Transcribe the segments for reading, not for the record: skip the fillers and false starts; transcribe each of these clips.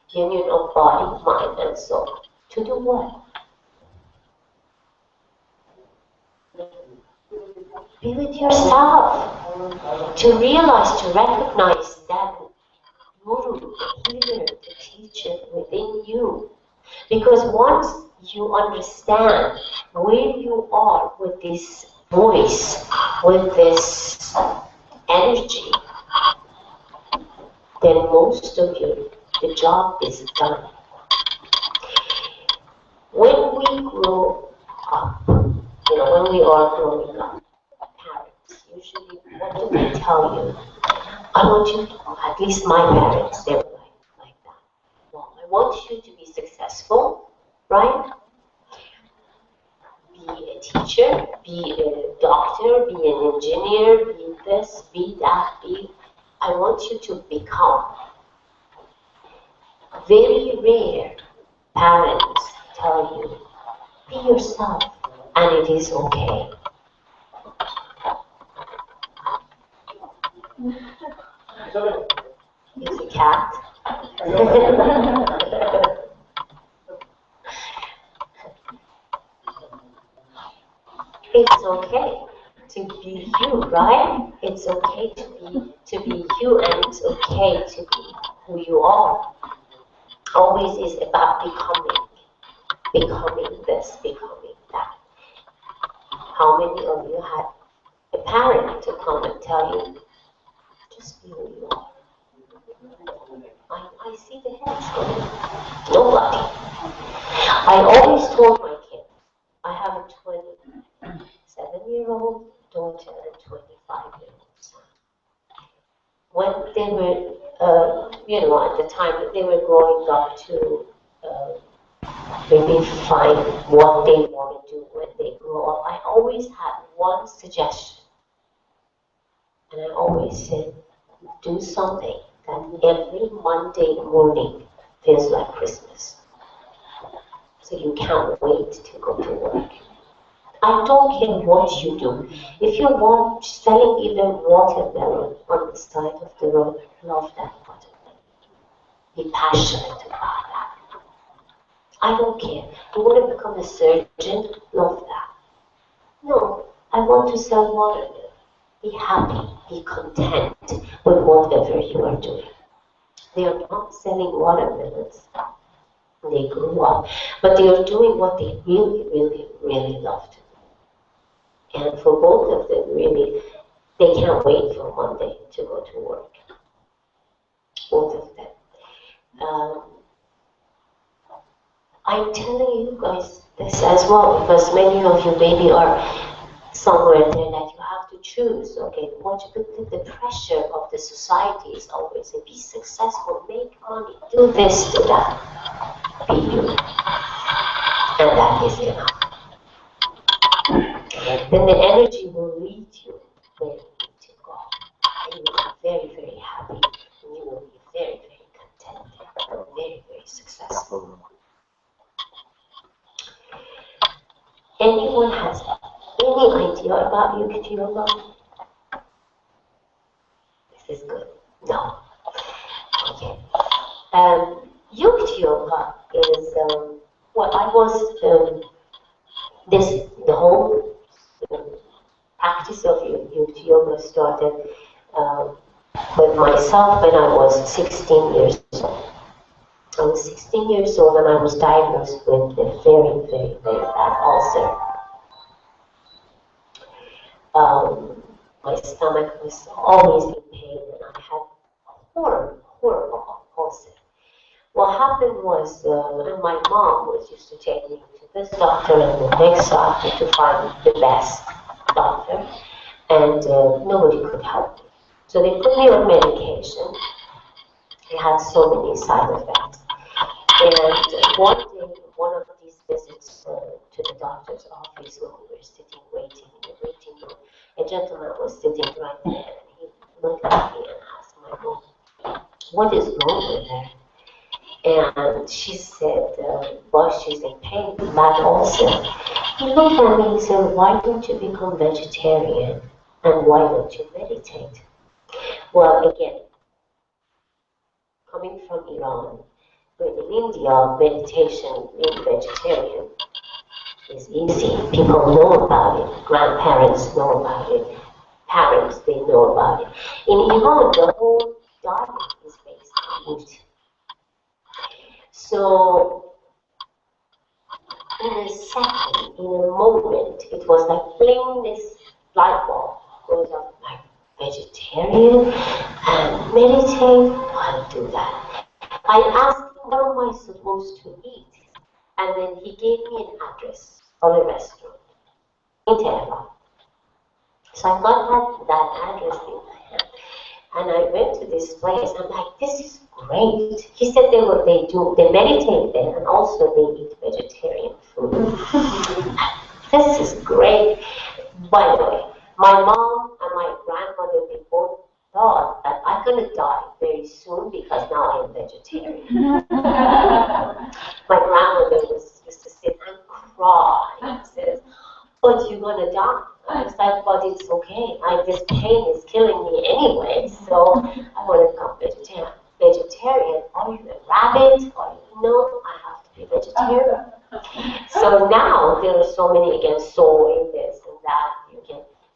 union of body, mind, and soul. To do what? Be with yourself. To realize, to recognize that Guru, the healer, the teacher within you. Because once you understand where you are with this voice, with this energy, then most of you, the job is done. When we grow up, when we are growing up, parents, usually, what do they tell you? I want you to, at least my parents, they were like that. Well, I want you to be successful, right? Be a teacher, be a doctor, be an engineer, be this, be that, I want you to become. Very rare parents tell you, be yourself, and it is okay. It's a cat. It's okay to be you, right? It's okay to be you, and it's okay to be who you are. Always is about becoming this, becoming that. How many of you had a parent to come and tell you, just be who you are? I see the heads going. Nobody. I always told my kids, I have a 27-year-old daughter and 25-year-old son. When they were, at the time that they were growing up to maybe find what they want to do when they grow up, I always had one suggestion. And I always said, do something that every Monday morning feels like Christmas. So you can't wait to go to work. I don't care what you do. If you're selling even watermelon on the side of the road, love that watermelon. Be passionate about that. I don't care. You want to become a surgeon? Love that. No, I want to sell watermelon. Be happy, be content with whatever you are doing. They are not selling watermelons. They grew up, but they are doing what they really, really, really love to do. And for both of them, really, they can't wait for Monday to go to work. Both of them. I'm telling you guys this as well, because many of you maybe are somewhere there that you have to choose. Okay, the pressure of the society is always be successful, make money, do this, do that. Be you. And that is enough. Then the energy will lead you where you need to go. And you will be very, very happy. And you will be very, very content. And very, very successful. Anyone has any idea about Yukt Yoga? This is good. No. Okay. Yukt Yoga is I was the whole practice of Yukt Yoga started with myself when I was 16 years old. I was 16 years old and I was diagnosed with a very, very, very bad ulcer. My stomach was always in pain and I had horrible ulcer. What happened was, and my mom was used to take me to this doctor and the next doctor to find the best doctor, and nobody could help me. So they put me on medication. It had so many side effects. And one day, one of these visits to the doctor's office, when we were sitting waiting in the waiting room, a gentleman was sitting right there, and he looked at me and asked my mom, what is wrong with her? And she said, well, she's in pain, bad ulcer. He looked at me and he said, why don't you become vegetarian? And why don't you meditate? Well, again, coming from Iran, But in India, meditation, being vegetarian, is easy. People know about it. Grandparents know about it. Parents, they know about it. In Iran, the whole diet is based on meat. So, in a second, in a moment, it was like bling, this light bulb goes up, like vegetarian and meditate. I'll do that. I asked him, what am I supposed to eat? And then he gave me an address of a restaurant in Tehran. So I got that address in my hand. And I went to this place. I'm like, this is great. He said they meditate there and also they eat vegetarian food. This is great. By the way, my mom and my grandmother, they both thought that I'm going to die very soon because now I'm vegetarian. My grandmother used to sit and cry and says, but you're going to die. I was like, but it's okay. This pain is killing me anyway, so I want to become vegetarian. Vegetarian? Are you a rabbit? No, I have to be vegetarian. So now there are so many, again, soy, this and that.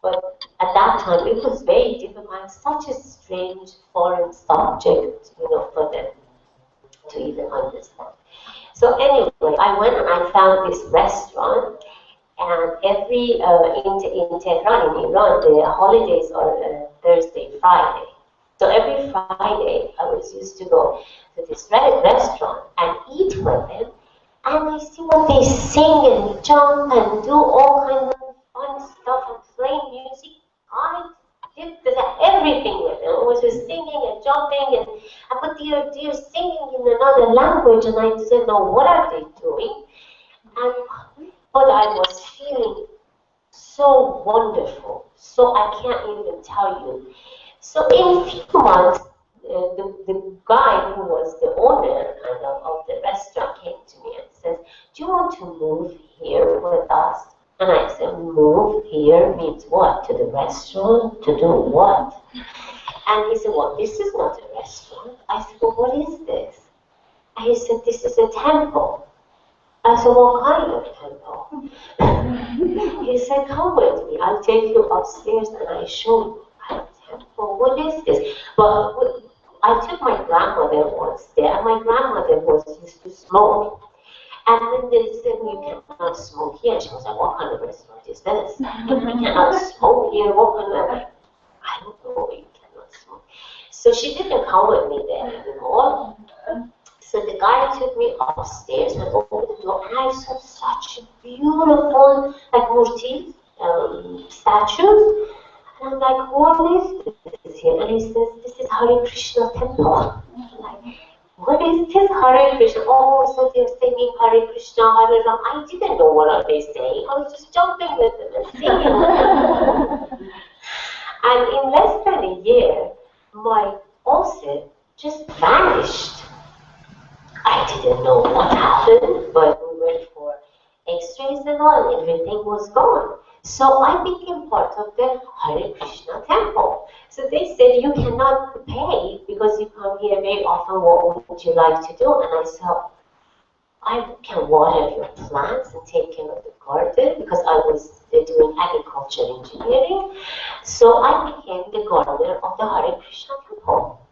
But at that time, it was very difficult, such a strange foreign subject, for them to even understand. So anyway, I went and I found this restaurant. And every, in Tehran, in Iran, the holidays are Thursday, Friday. So every Friday, I was used to go to this restaurant and eat with them. And I see what they sing and jump and do all kinds of fun stuff and play music. I did everything with them. I was just singing and jumping, but they're singing in another language, and I didn't know what are they doing. But I was feeling so wonderful, so I can't even tell you. So in a few months, the guy who was the owner of the restaurant came to me and said, do you want to move here with us? And I said, move here means what? To the restaurant? To do what? And he said, well, this is not a restaurant. I said, well, what is this? And he said, this is a temple. I said, what kind of temple? He said, come with me. I'll take you upstairs and I show you. I said, well, what is this? Well, I took my grandmother once there, and my grandmother used to smoke. And then they said, you cannot smoke here. She was like, what kind of restaurant is this? You cannot smoke here. What kind of... I don't know, you cannot smoke. So she didn't come with me there anymore. So the guy took me upstairs and opened the door, and I saw such beautiful, like murti, statues. And I'm like, what is this here? And he says, this is Hare Krishna temple. I'm like, what is this Hare Krishna? Oh, so they're singing Hare Krishna, Hare Ram. I didn't know what are they saying. I was just jumping with them and singing. And in less than a year, my ulcer just vanished. I didn't know what happened, but we went for x-rays and all, everything was gone. So I became part of the Hare Krishna temple. So they said, you cannot pay because you come here very often, what would you like to do? And I said, I can water your plants and take care of the garden because I was doing agriculture engineering. So I became the gardener of the Hare Krishna temple.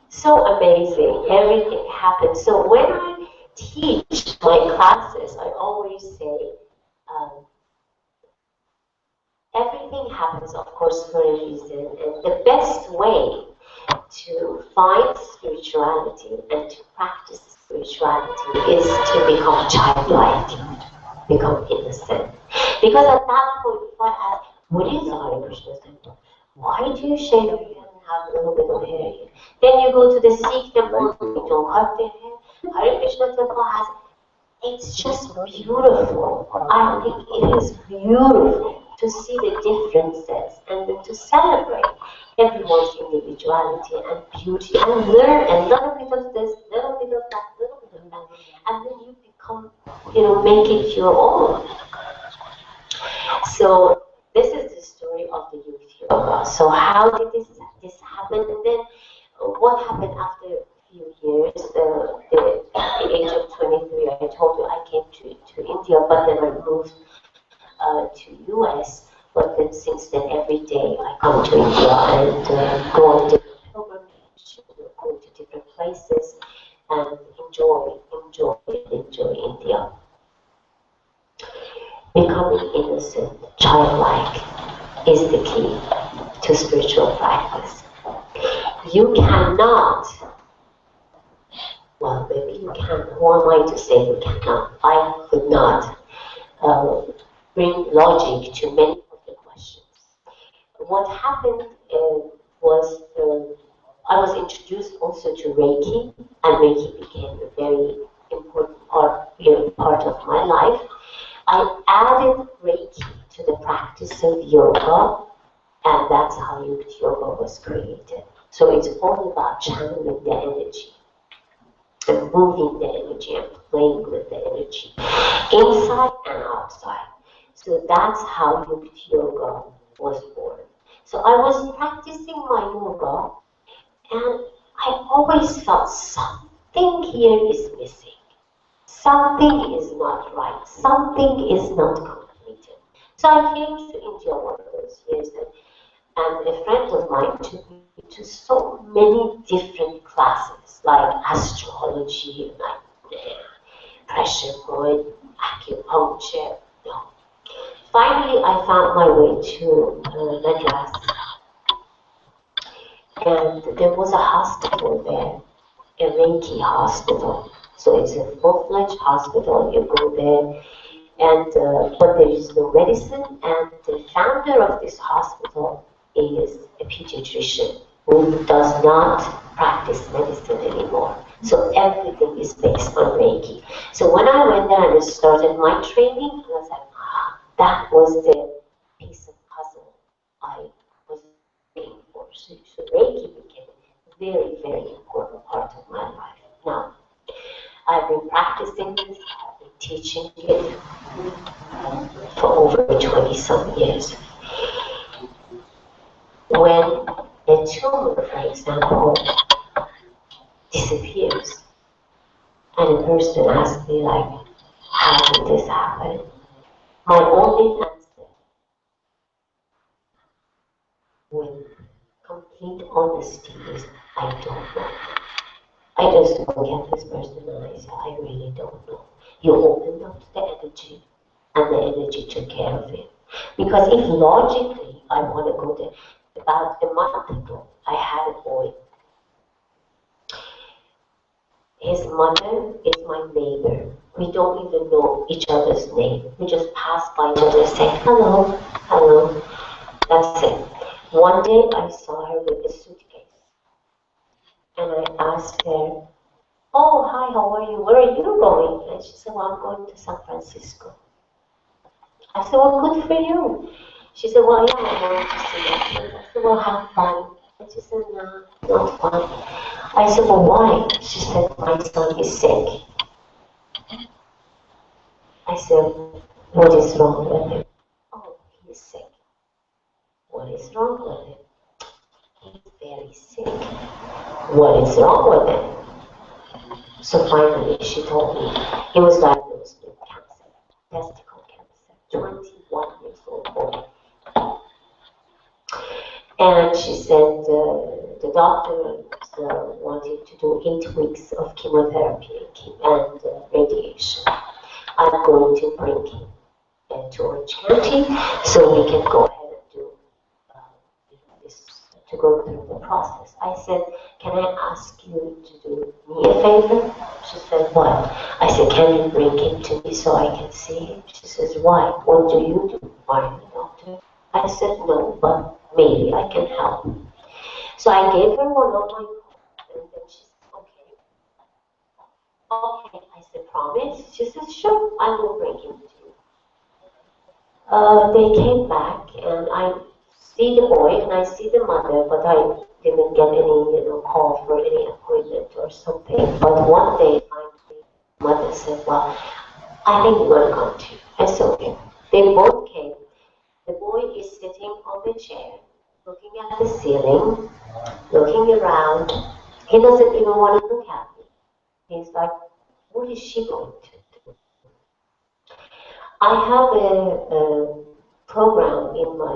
So amazing, everything happened. So when I teach my classes, I always say, everything happens, of course, for a reason. And the best way to find spirituality and to practice spirituality is to become childlike, become innocent. Because at that point, if I ask, what is Hare Krishna temple? Why do you shave your head and have a little bit of hair here? Then you go to the Sikh temple, you don't cut their hair. Hare Krishna temple has, it's just beautiful. I think it is beautiful to see the differences and to celebrate everyone's individuality and beauty and learn a little bit of this, little bit of that, little bit of that, and then you become, make it your own. So this is the story of the Yukt Yoga. So how did this happen? And then what happened after a few years, at the age of 23, I told you I came to India, but then I moved to US. But then since then, every day I come to India and go on different pilgrimages, go to different places, and enjoy India. Becoming innocent, childlike, is the key to spiritual practice. You cannot, well, maybe you can. Who am I to say you cannot? I could not bring logic to many of the questions. What happened was I was introduced also to Reiki, and Reiki became a very important part of my life. I added Reiki to the practice of yoga, and that's how Yukt Yoga was created. So it's all about channeling the energy, and moving the energy, and playing with the energy, inside and outside. So that's how Yukt Yoga was born. So I was practicing my yoga, and I always felt something here is missing. Something is not right. Something is not completed. So I came to India one of those years, and a friend of mine took me to so many different classes, like astrology, like pressure point, acupuncture. No. Finally, I found my way to Madras, and there was a hospital there, a Reiki hospital. So it's a full-fledged hospital. You go there, and but there is no medicine. And the founder of this hospital is a pediatrician who does not practice medicine anymore. So everything is based on Reiki. So when I went there and started my training, I was like, that was the piece of puzzle I was looking for. So Reiki became a very, very important part of my life. Now, I've been practicing this, I've been teaching it for over 20-some years. When a tumor, for example, disappears, and a person asks me, like, how did this happen? My only answer, with complete honesty, is I don't know. I just look at this person and I say, I really don't know. You opened up the energy, and the energy took care of it. Because if logically I want to go there, about a month ago, I had a boy. His mother is my neighbor. We don't even know each other's name. We just pass by each other and say, hello, hello. That's it. One day I saw her with a suitcase. And I asked her, oh, hi, how are you? Where are you going? And she said, well, I'm going to San Francisco. I said, well, good for you. She said, well, yeah, I'm going to see my friends. I said, well, have fun. And she said, no, not fun. I said, well, why? She said, my son is sick. I said, what is wrong with him? Oh, he's sick. What is wrong with him? He's very sick. What is wrong with him? So finally, she told me he was diagnosed with cancer, testicle cancer, 21 years old boy. And she said the doctor wanted to do 8 weeks of chemotherapy and radiation. I'm going to bring him to Orange County so we can go ahead and do this, to go through the process. I said, can I ask you to do me a favor? She said, what? I said, can you bring him to me so I can see him? She says, why? What do you do? Are you a doctor? I said, no, but maybe I can help. So I gave her one of my cards, and then she said, okay. Okay, I said, promise? She said, sure, I will bring him to you. They came back, and I see the boy, and I see the mother, but I didn't get any, call for any appointment or something. But one day, finally, mother said, well, I think we're going to come to you. I said, okay. They both came. The boy is sitting on the chair. looking at the ceiling, looking around. He doesn't even want to look at me. He's like, what is she going to do? I have a program in my,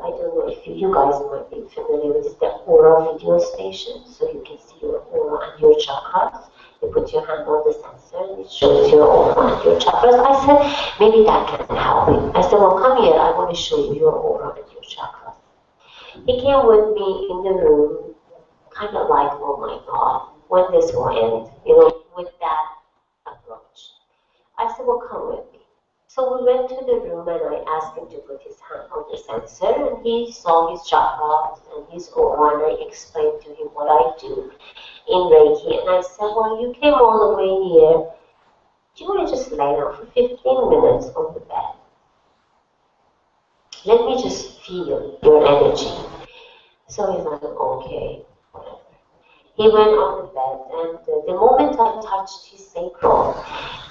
I don't know if you guys might be familiar with this, the aura video station, so you can see your aura and your chakras. You put your hand on the sensor and it shows your aura and your chakras. I said, maybe that can help me. I said, well, come here, I want to show you your aura and your chakras. He came with me in the room, kind of like, oh my God, when this will end, with that approach. I said, well, come with me. So we went to the room and I asked him to put his hand on the sensor and he saw his chakras and his aura and I explained to him what I do in Reiki. And I said, well, you came all the way here. Do you want to just lay down for 15 minutes on the bed? Let me just feel your energy. So he's like, okay, whatever. He went on the bed and the moment I touched his sacral,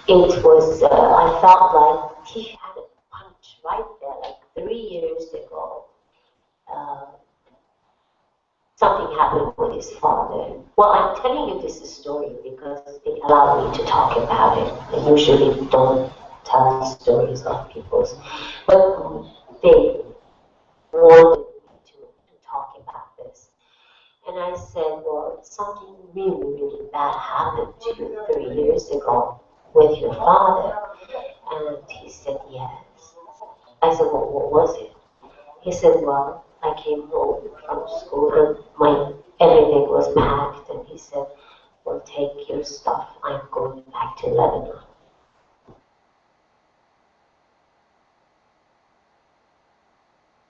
it was, I felt like he had a punch right there, like 3 years ago. Something happened with his father. Well, I'm telling you this story because they allow me to talk about it. I usually don't tell stories of people's, but they wanted me to talk about this. And I said, well, something really, really bad happened to you 3 years ago with your father. And he said, yes. I said, well, what was it? He said, well, I came home from school and everything was packed. And he said, well, take your stuff. I'm going back to Lebanon.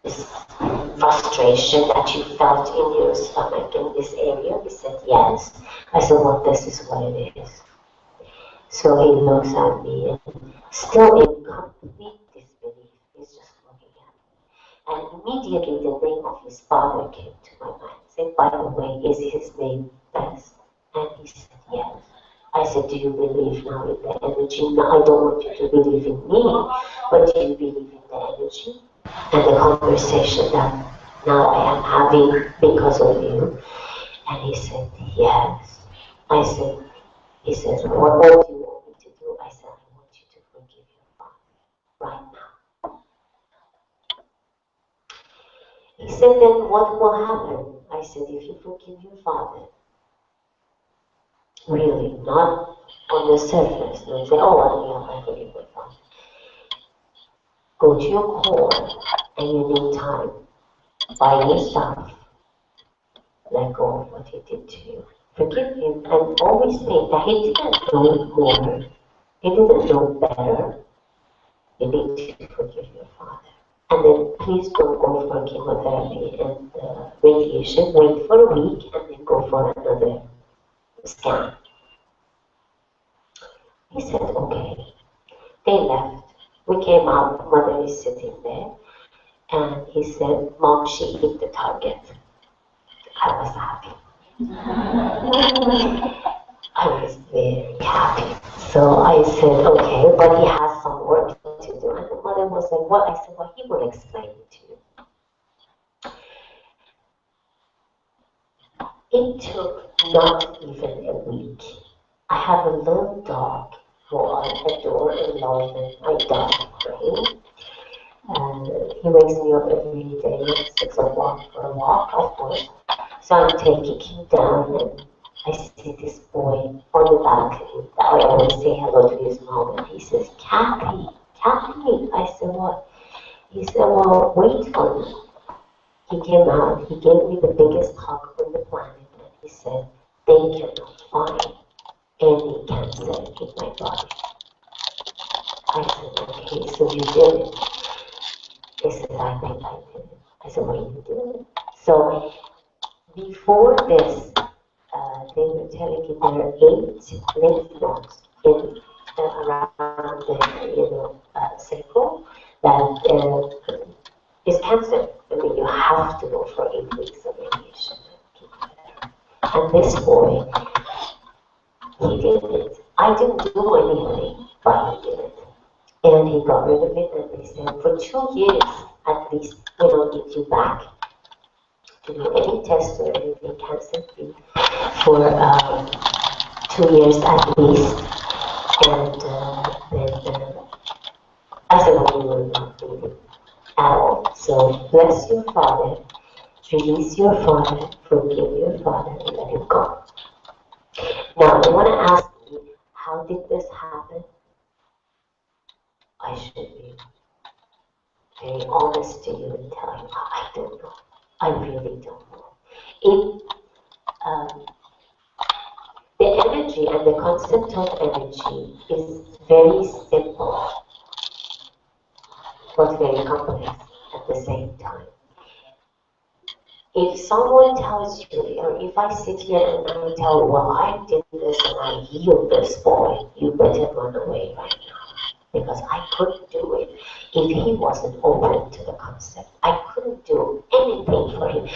This frustration that you felt in your stomach in this area? He said, yes. I said, well, this is what it is. So he looks at me and still in complete disbelief, he's just looking at me. And immediately the name of his father came to my mind. I said, by the way, is his name Best? And he said, yes. I said, do you believe now in the energy? Now, I don't want you to believe in me, but do you believe in the energy? And the conversation that now I am having because of you. And he said, yes. I said, he says, what do you want me to do? I said, I want you to forgive your father right now. He said, then what will happen? I said, if you forgive your father, really, not on the surface, and say, oh, I forgive my father. Go to your core and you need time by yourself. Let go of what he did to you. Forgive him and always think that he didn't know more. He didn't know better. You need to forgive your father. And then please don't go for chemotherapy and radiation. Wait for a week and then go for another scan. He said, okay. They left. We came out, mother is sitting there. And he said, Mom, she hit the target. I was happy. I was very happy. So I said, okay, but he has some work to do. And the mother was like, what? I said, well, he will explain it to you. It took not even a week. I have a little dog who I adore and love, and I die for him. He wakes me up every day at 6 o'clock for a walk, of course. So I'm taking him down and I see this boy on the balcony. I always say hello to his mom and he says, Kathy, Kathy. I said, what? He said, well, wait for me. He came out, he gave me the biggest hug on the planet and he said, they cannot find any cancer in my body. I said, okay, so you did it. He said, I think I did it. I said, well, you did it. So before this, they were telling me there are 8 lymph nodes in around the circle that is cancer. I mean, you have to go for 8 weeks of radiation. And this boy, he did it. I didn't do anything, but he did it. And he got rid of it, and they said, for 2 years, at least, we will get you back to do any test or anything cancer-free for 2 years at least. And then I said, well, you were not bleeding at all. So bless your father, release your father, forgive your father, and let him go. Now, you want to ask me, how did this happen? I should be very honest to you and tell you, I don't know. I really don't know. The energy and the concept of energy is very simple, but very complex at the same time. If someone tells you, or if I sit here and I tell, well, I did this and I healed this boy, you better run away right now. Because I couldn't do it if he wasn't open to the concept. I couldn't do anything for him.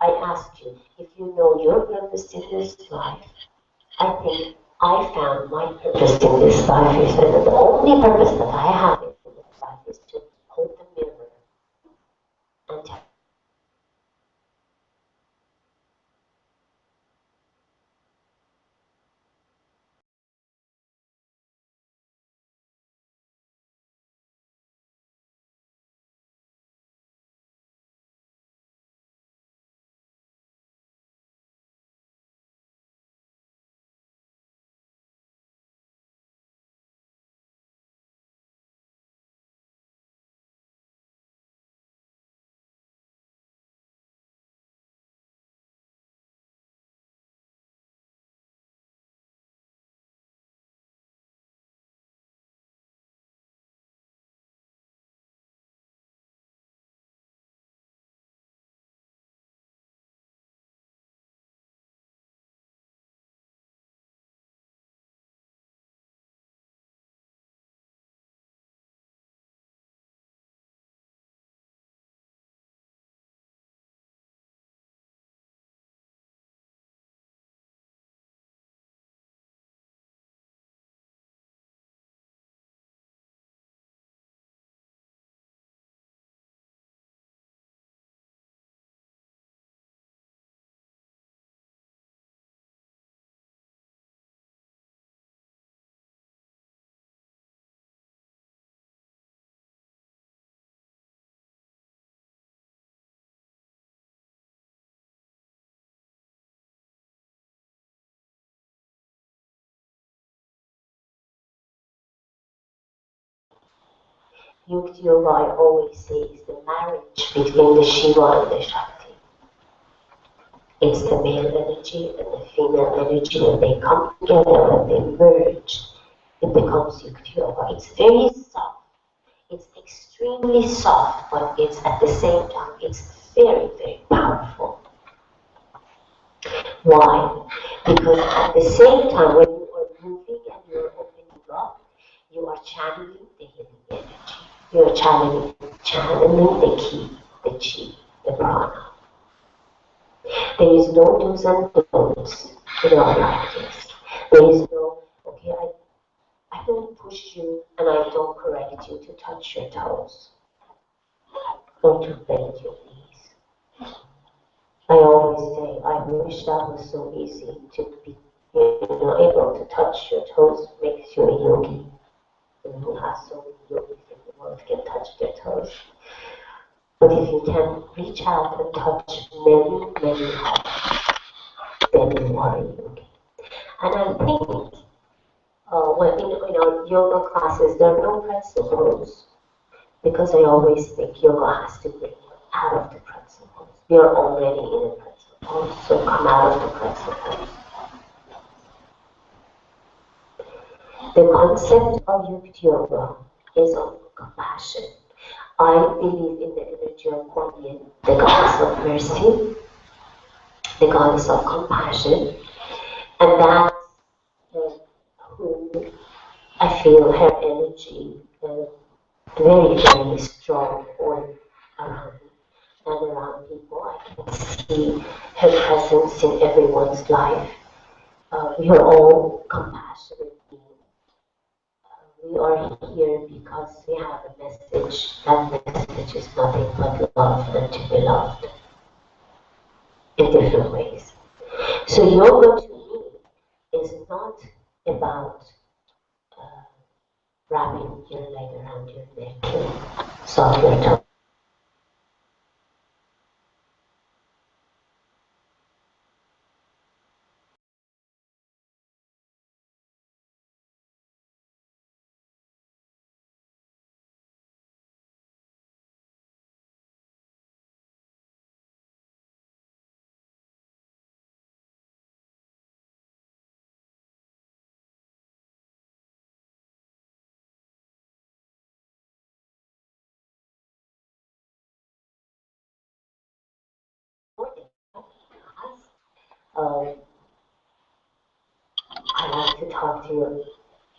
I asked you, if you know your purpose in this life, I think I found my purpose in this life. You said that the only purpose that I have in this life is to hold the mirror and tell Yukt Yoga, I always say, is the marriage between the Shiva and the Shakti. It's the male energy and the female energy. When they come together and they merge, it becomes Yukt Yoga. It's very soft. It's extremely soft, but it's at the same time, it's very, very powerful. Why? Because at the same time, when you are moving and you are opening up, you are channeling the healing energy. You are channeling the ki, the chi, the prana. There is no do's and don'ts in our practice. There is no, okay, I don't push you and I don't correct you to touch your toes or to bend your knees. I always say, I wish that was so easy to be able to touch your toes makes you a yogi. And who has so many yogis in the world can touch their toes. But if you can reach out and touch many, many toes, then you are a yogi. And I think when in our yoga classes, there are no principles, because I always think yoga has to bring you out of the principles. You're already in the principles, so come out of the principles. The concept of Yukt Yoga is of compassion. I believe in the energy of Kuan Yin, the goddess of mercy, the goddess of compassion, and that's who I feel her energy very, very strong on around people. I can see her presence in everyone's life. We are all compassionate beings. We are here because we have a message. That message is nothing but love and to be loved. in different ways. So yoga to me is not about wrapping your leg around your neck and soft your tongue. I like to talk to you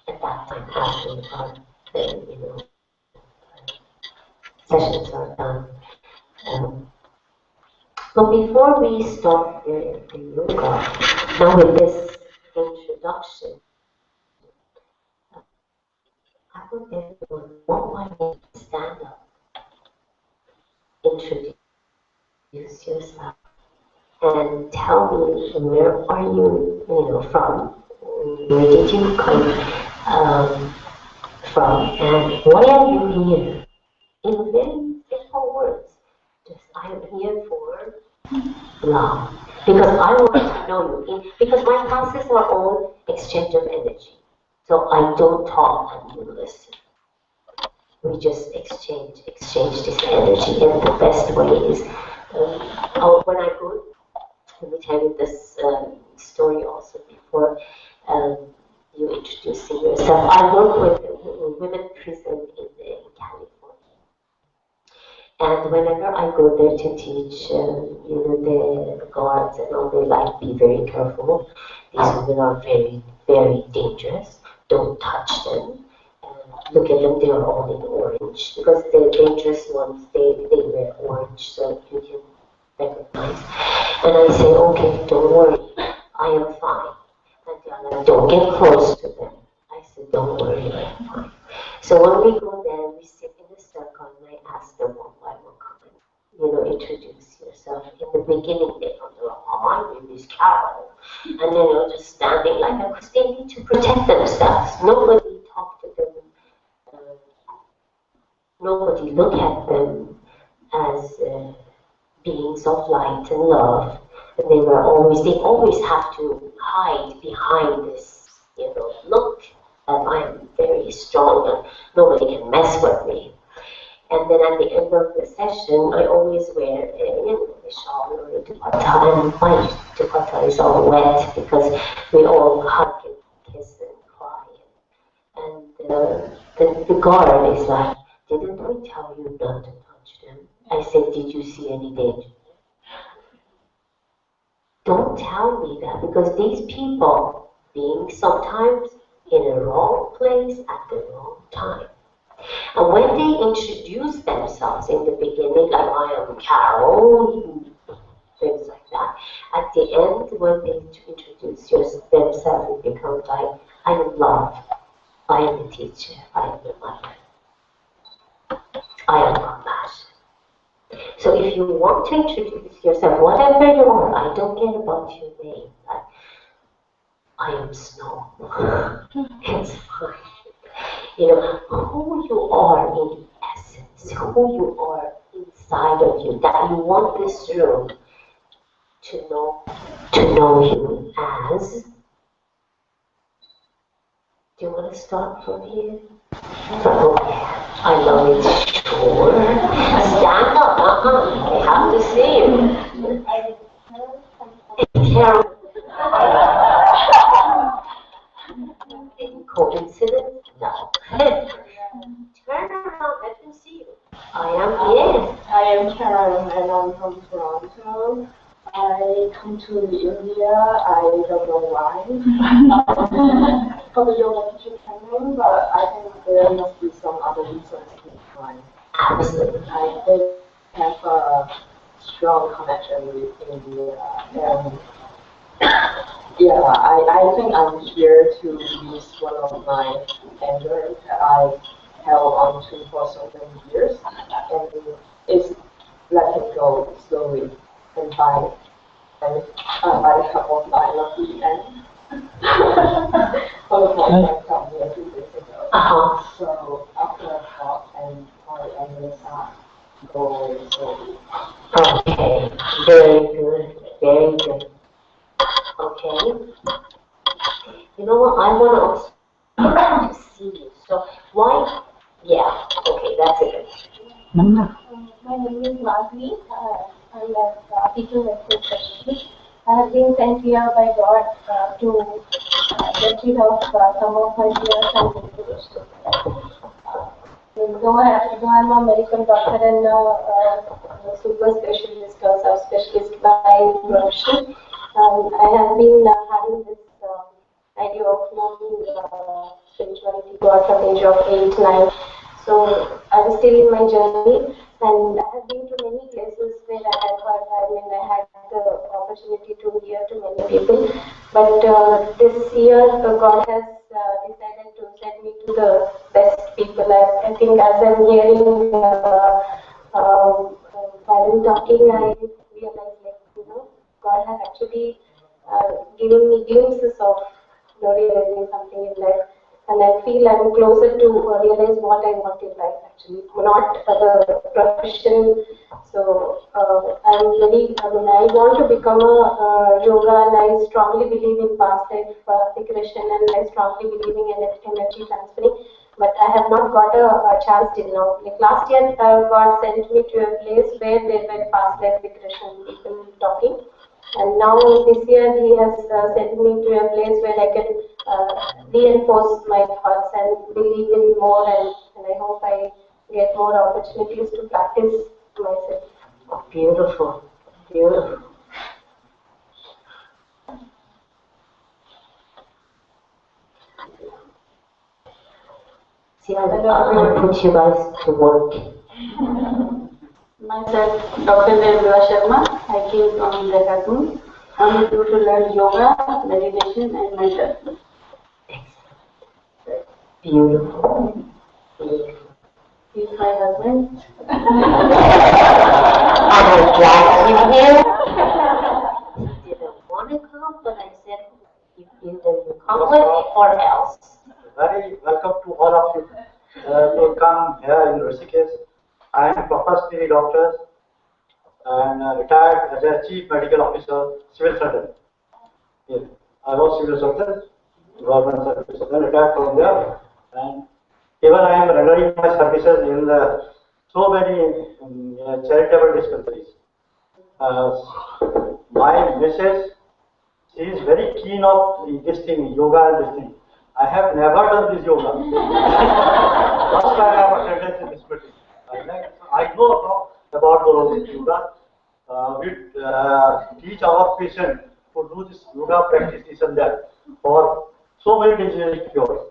at that time after the sessions are done. But before we start the yoga, now with this introduction, I want everyone, one by one, stand up, introduce yourself, and tell me where are you, from? Where did you come from? And why are you here? In very simple words, just I am here for love. Because I want to know you. Because my classes are all exchange of energy. So I don't talk and you listen. We just exchange this energy. And the best way is, when I go, let me tell you this story also before you introducing yourself. I work with a women prison in California. And whenever I go there to teach, the guards and all, they like, be very careful. These women are very, very dangerous. Don't touch them. Look at them, they are all in orange. Because the dangerous ones, they wear orange, so you can recognize. And I say, okay, don't worry, I am fine. And they are like, don't get close to them. I said, don't worry, I'm fine. So when we go there, we sit in a circle and I ask them one by one, come and, introduce yourself. In the beginning, they don't know, oh, my name is Carol. And then they're just standing like that because they need to protect themselves. Nobody talk to them. Nobody look at them as beings of light and love. And they always have to hide behind this, look that I am very strong and nobody can mess with me. And then at the end of the session, I always wear a shawl or a dupatta, and my dupatta is all wet because we all hug and kiss and cry. And the guard is like, didn't we tell you not to touch them? I said, did you see any danger? Don't tell me that, because these people being sometimes in a wrong place at the wrong time. And when they introduce themselves in the beginning, like I am Carol, things like that, at the end, when they introduce themselves, it becomes like, I am love, I am a teacher, I am a mother, I am compassion. So if you want to introduce yourself, whatever you are, I don't care about your name. Like, I am snow. It's fine. Who you are in essence, who you are inside of you, that you want this room to know you as. Do you want to start from here? Okay. I know it's sure. Stand up, I have to see you. Carol. Coincidence? No. Turn around, let me see you. I am here. I am Karen and I'm from Toronto. I come to India, I don't know why. For the yoga teacher training, but I think there must be some other reasons behind. Absolutely. I think I have a strong connection with India. And yeah, I think I'm here to release one of my anger that I held on to for so many years. And it's letting go slowly and by and by a couple of line of the end. One of my friends told me a few days ago. So after a talk and my endless go away slowly. Okay, very good, very good. Okay. You know what, I want to see you. So why? Yeah, okay, that's it. My name is Madhvi. I'm a teaching medical specialist. I have been sent here by God to get rid of some of my fears and limitations. Though I'm a medical doctor and a super specialist or subspecialist by profession, I have been having this idea of knowing spirituality towards the age of 8, 9. So I was still in my journey, and I have been to many places where I had heard, I had the opportunity to hear to many people. But this year, God has decided to send me to the best people. I think as I'm hearing while talking, I realize, God has actually given me glimpses of realizing something in life. And I feel I'm closer to realize what I want in life actually, not the profession. So I want to become a yoga, and I strongly believe in past life regression, and I strongly believe in energy transferring. But I have not got a chance till now. Like last year, God sent me to a place where there were past life regression people talking. And now this year he has sent me to a place where I can reinforce my thoughts and believe in more, and I hope I get more opportunities to practice myself. Oh, beautiful, beautiful. See, I'll put you guys to work. Myself, Dr. Devra Sharma. I came from Dehradun. I'm here to learn yoga, meditation, and mental. Beautiful. He's my husband. I'm glad you're here. He didn't want to come, but I said, you either come with me or else. Very welcome to all of you to come here in Rishikesh. I am professionally doctor and retired as a chief medical officer, civil surgeon. Yeah. I was civil surgeon, government service, then retired from there, and even I am rendering my services in so many charitable dispensaries. My message, she is very keen of this thing, yoga and this thing. I have never done this yoga. First time I have attended this meeting. I know about the yoga. We teach our patients to do this yoga practice, this and that, for so many diseases cure.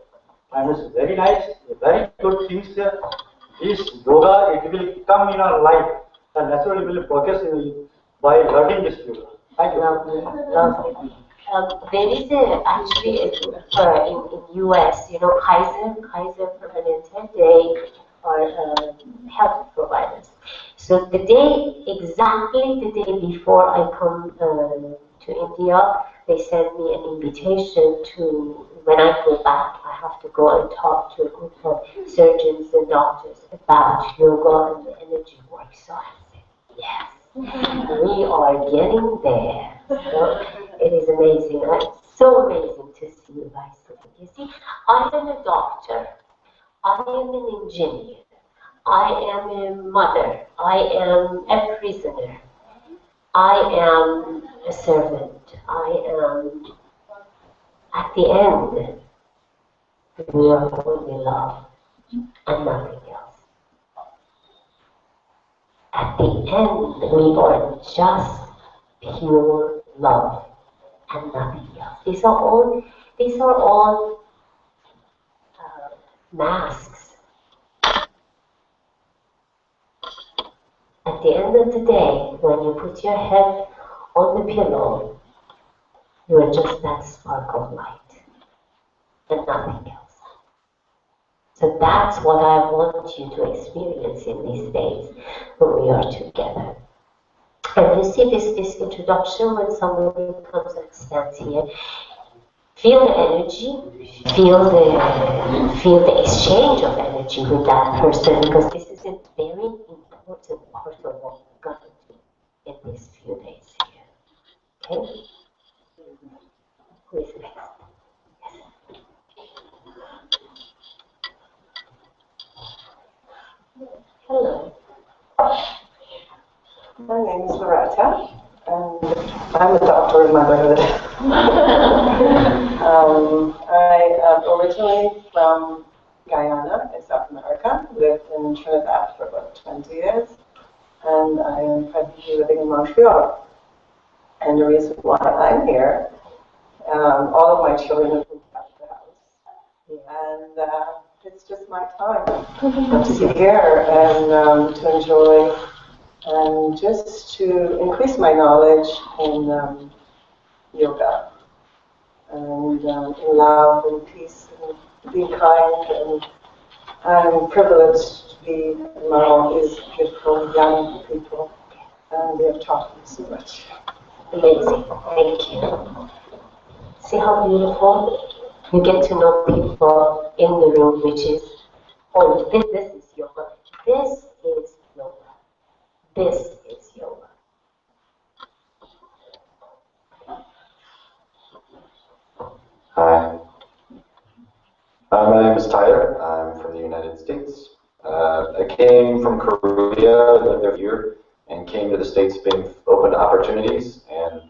And it's very nice, very good things. This yoga, it will come in our life, and naturally will progress by learning this yoga. Thank you. Lovely. There is actually in US, Kaiser Permanente, they are health providers. So exactly the day before I come to India, they send me an invitation to, when I go back, I have to go and talk to a group of surgeons and doctors about yoga and the energy work. So I said, yes. We are getting there. So it is amazing. It's so amazing to see you guys sitting. You see, I am a doctor. I am an engineer. I am a mother. I am a prisoner. I am a servant. I am, at the end, we are only love and nothing else. At the end, we are just pure love and nothing else. These are all masks. At the end of the day, when you put your head on the pillow, you are just that spark of light and nothing else. So that's what I want you to experience in these days when we are together. And you see this introduction when somebody comes and stands here. Feel the energy, feel the exchange of energy with that person, because this is a very important part of what we're going to do in these few days here. Okay? Who is next? Yes. Hello. My name is Loretta, and I'm a doctor in motherhood. I am originally from Guyana in South America, lived in Trinidad for about 20 years, and I am presently living in Montreal. And the reason why I'm here, all of my children have moved out of the house, and it's just my time to be here and to enjoy and just to increase my knowledge in yoga and in love and peace and being kind. And I'm privileged to be among all these beautiful young people, and they have taught me so much. Amazing. Thank you. See how beautiful? You get to know people in the room, which is, oh, this is yoga. This is yoga. This is yoga. Hi. My name is Tyler. I'm from the United States. I came from Korea, lived there for a year, and came to the States being open to opportunities, and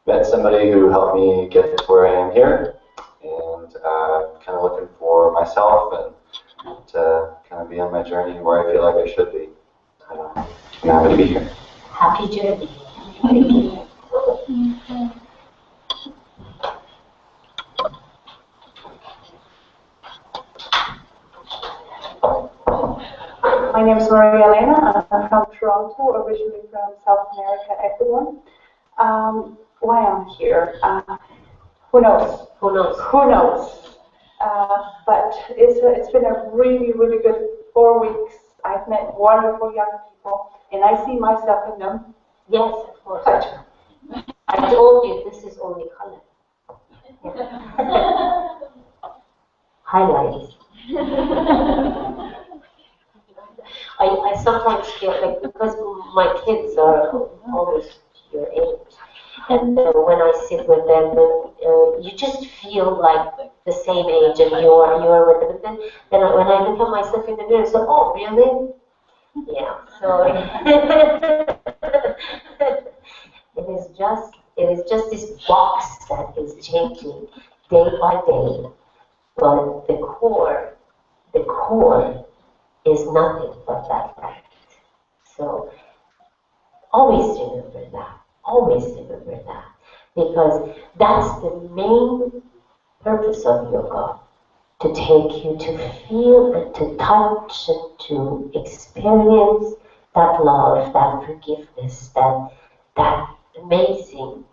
met somebody who helped me get to where I am here, and kind of looking for myself and to kind of be on my journey where I feel like I should be. I'm happy to be here. Happy journey. Thank you. My name is Maria Elena. I'm from Toronto, originally from South America, everyone. Why I'm here? Who knows? Who knows? Who knows? But it's been a really, really good 4 weeks. I've met wonderful young people, and I see myself in them. Yes, of course. I told you this is only color. Yeah. Highlights. I sometimes feel like, because my kids are almost your age, and when I sit with them, you just feel like the same age, and you're with them. Then when I look at myself in the mirror, I say, oh, really? Yeah. So it is just this box that is changing day by day, but the core is nothing but that light. So always remember that, because that's the main purpose of yoga, to take you to feel and to touch and to experience that love, that forgiveness, that amazing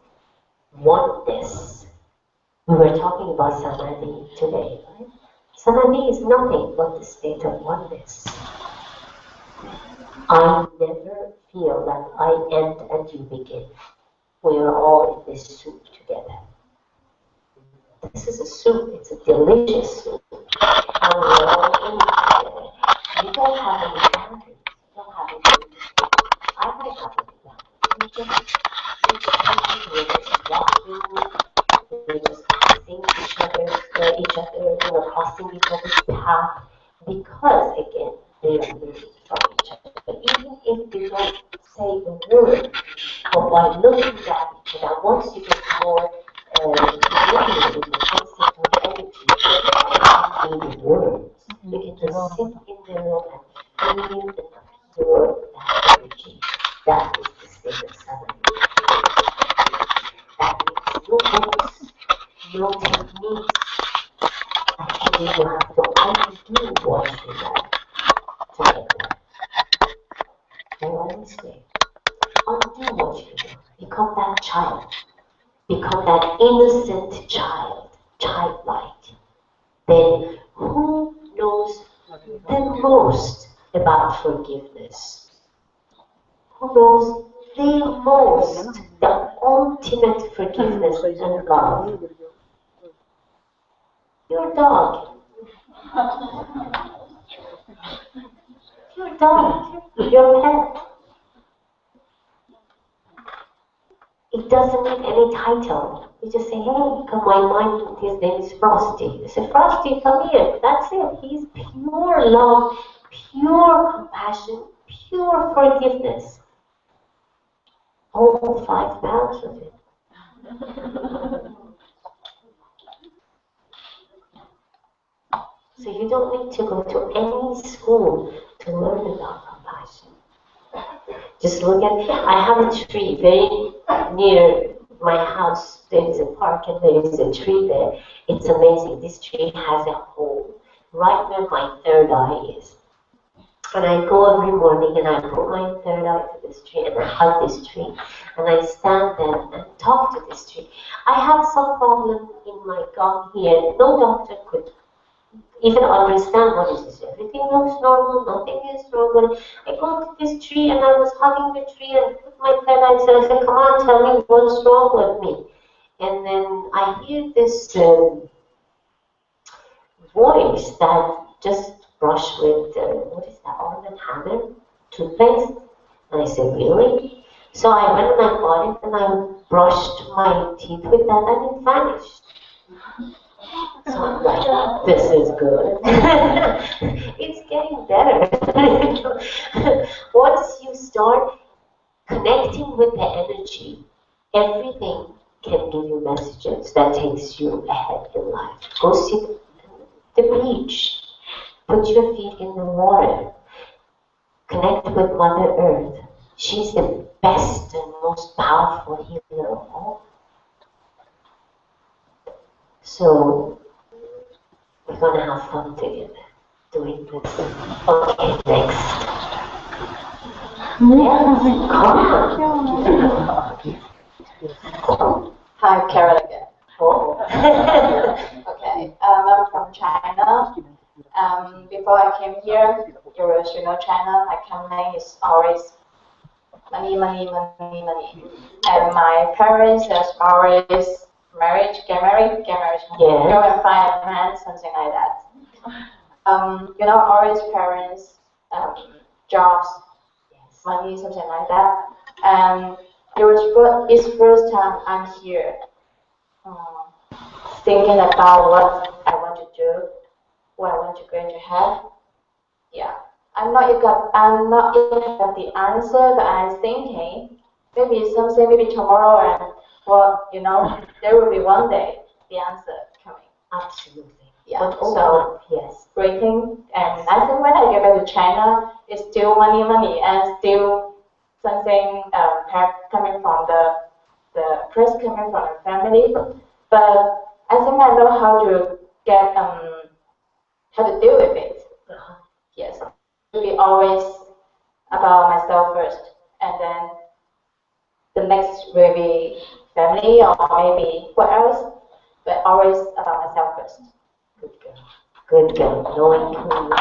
oneness. We were talking about samadhi today, right? Samadhi is nothing but the state of oneness. I never feel that I end and you begin. We are all in this soup together. This is a soup, it's a delicious soup. And we're all in it together. You don't have any boundaries. You don't have any. I don't have any boundaries. We're just walking, we're just passing each other, crossing each other's path, because again, they are learning from each other. But even if they don't say a word, but by looking at each other, once you get more looking in the concept of energy, in words, you can just sit in there and feel and absorb that energy. That is the state of samadhi. That means no books, no techniques. Actually, you have to only do what you know to get there. I always say, undo what you know. Become that child. Become that innocent child, childlike. Then who knows the most about forgiveness? Who knows the ultimate forgiveness and love. Your dog. Your dog. Your pet. It doesn't need any title. You just say, hey, come my mind, his name is Frosty. You say, Frosty, come here. That's it. He's pure love, pure compassion, pure forgiveness. All 5 pounds of it. So you don't need to go to any school to learn about compassion. Just look at, I have a tree very near my house. There is a park and there is a tree there. It's amazing. This tree has a hole right where my third eye is. And I go every morning and I put my third eye to this tree and I hug this tree. And I stand there and talk to this tree. I have some problem in my gum here. No doctor could even understand what is this. Everything looks normal, nothing is wrong with it. I go to this tree and I was hugging the tree and put my third eye and I said, come on, tell me what's wrong with me. And then I hear this voice that just brush with, what is that, organ hammer, toothpaste? And I said, really? So I went and I bought it and I brushed my teeth with that and it vanished. So I'm like, this is good. It's getting better. Once you start connecting with the energy, everything can give you messages that takes you ahead in life. Go see the beach. Put your feet in the water. Connect with Mother Earth. She's the best and most powerful healer of all. So, we're going to have fun together doing this. Okay, next. Yes, come on. Hi, Carol again. Oh. Okay, I'm from China. Before I came here, you know China, my company is always money, money, money, money. And my parents is always marriage, get married, Yes. go and find a man, something like that. You know, always parents, jobs, money, something like that. And it's first time I'm here, thinking about what I want to do, what I want to going to have. Yeah, I'm not even have the answer, but I'm thinking maybe something, maybe tomorrow, and well, you know, there will be one day the answer coming. Absolutely. Yeah. But So yes. breaking, and I think when I get back to China, it's still money, money, and still something coming from the press, coming from the family. But I think I know how to get how to deal with it. Yes, be always about myself first, and then the next will be family or maybe what else, but always about myself first. Good girl. Good girl. Knowing who you are.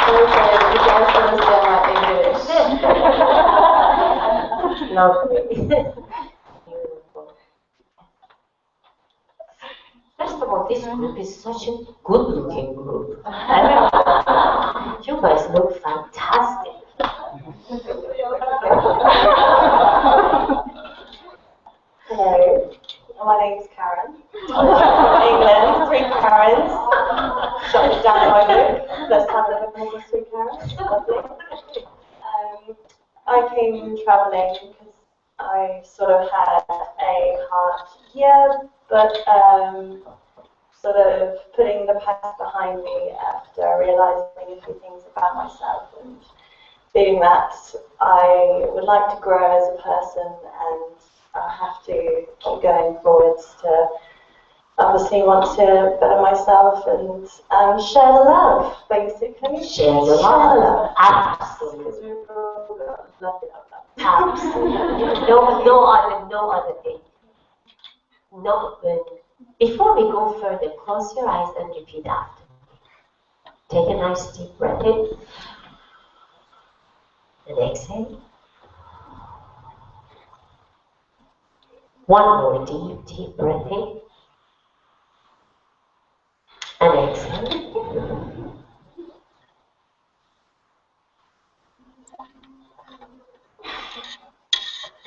Okay, you guys understand my English. Lovely. Beautiful. First of all, this group is such a good-looking group. You guys look fantastic. Hello, my name's Karen. From England, 3 Karens. Shut it down my book. Let's have another one of 3 Karens. Lovely. I came travelling because I sort of had a hard year, but sort of putting the past behind me after realising a few things about myself and feeling that I would like to grow as a person and I have to keep going forwards to obviously want to better myself and share the love, basically. Share the love. Absolutely. Because we've all got love. Absolutely. No other thing. No, before we go further, close your eyes and repeat after me. Take a nice deep breath in and exhale. One more deep breath in. And exhale.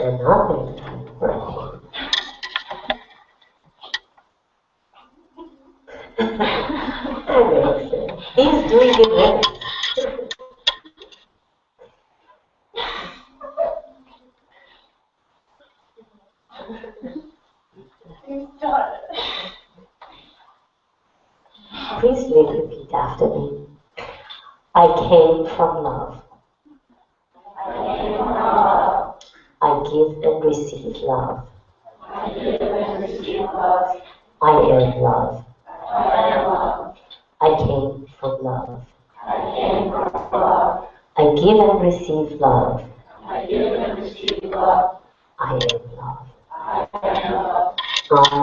Another deep breath in. And exhale. He's doing it well. Please repeat after me. I came from love. I give and receive love. I am love. I came from love. I give and receive love. I am love. I am love.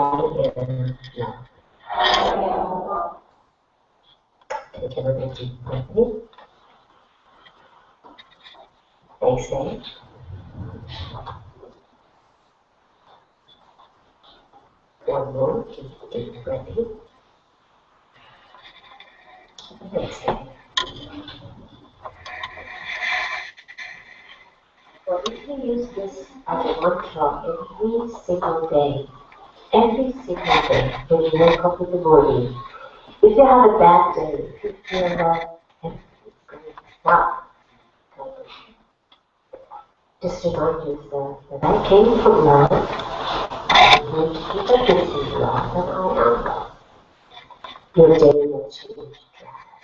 Take another deep breath in. Exhale. One more deep breath in. Exhale. Well, we can use this as a mantra every single day. Every single day when you wake up in the morning. If you have a bad day, if you feel everything's going south, just remind yourself that I came from love, I came to give and receive love, and I am love. Your day will change drastically.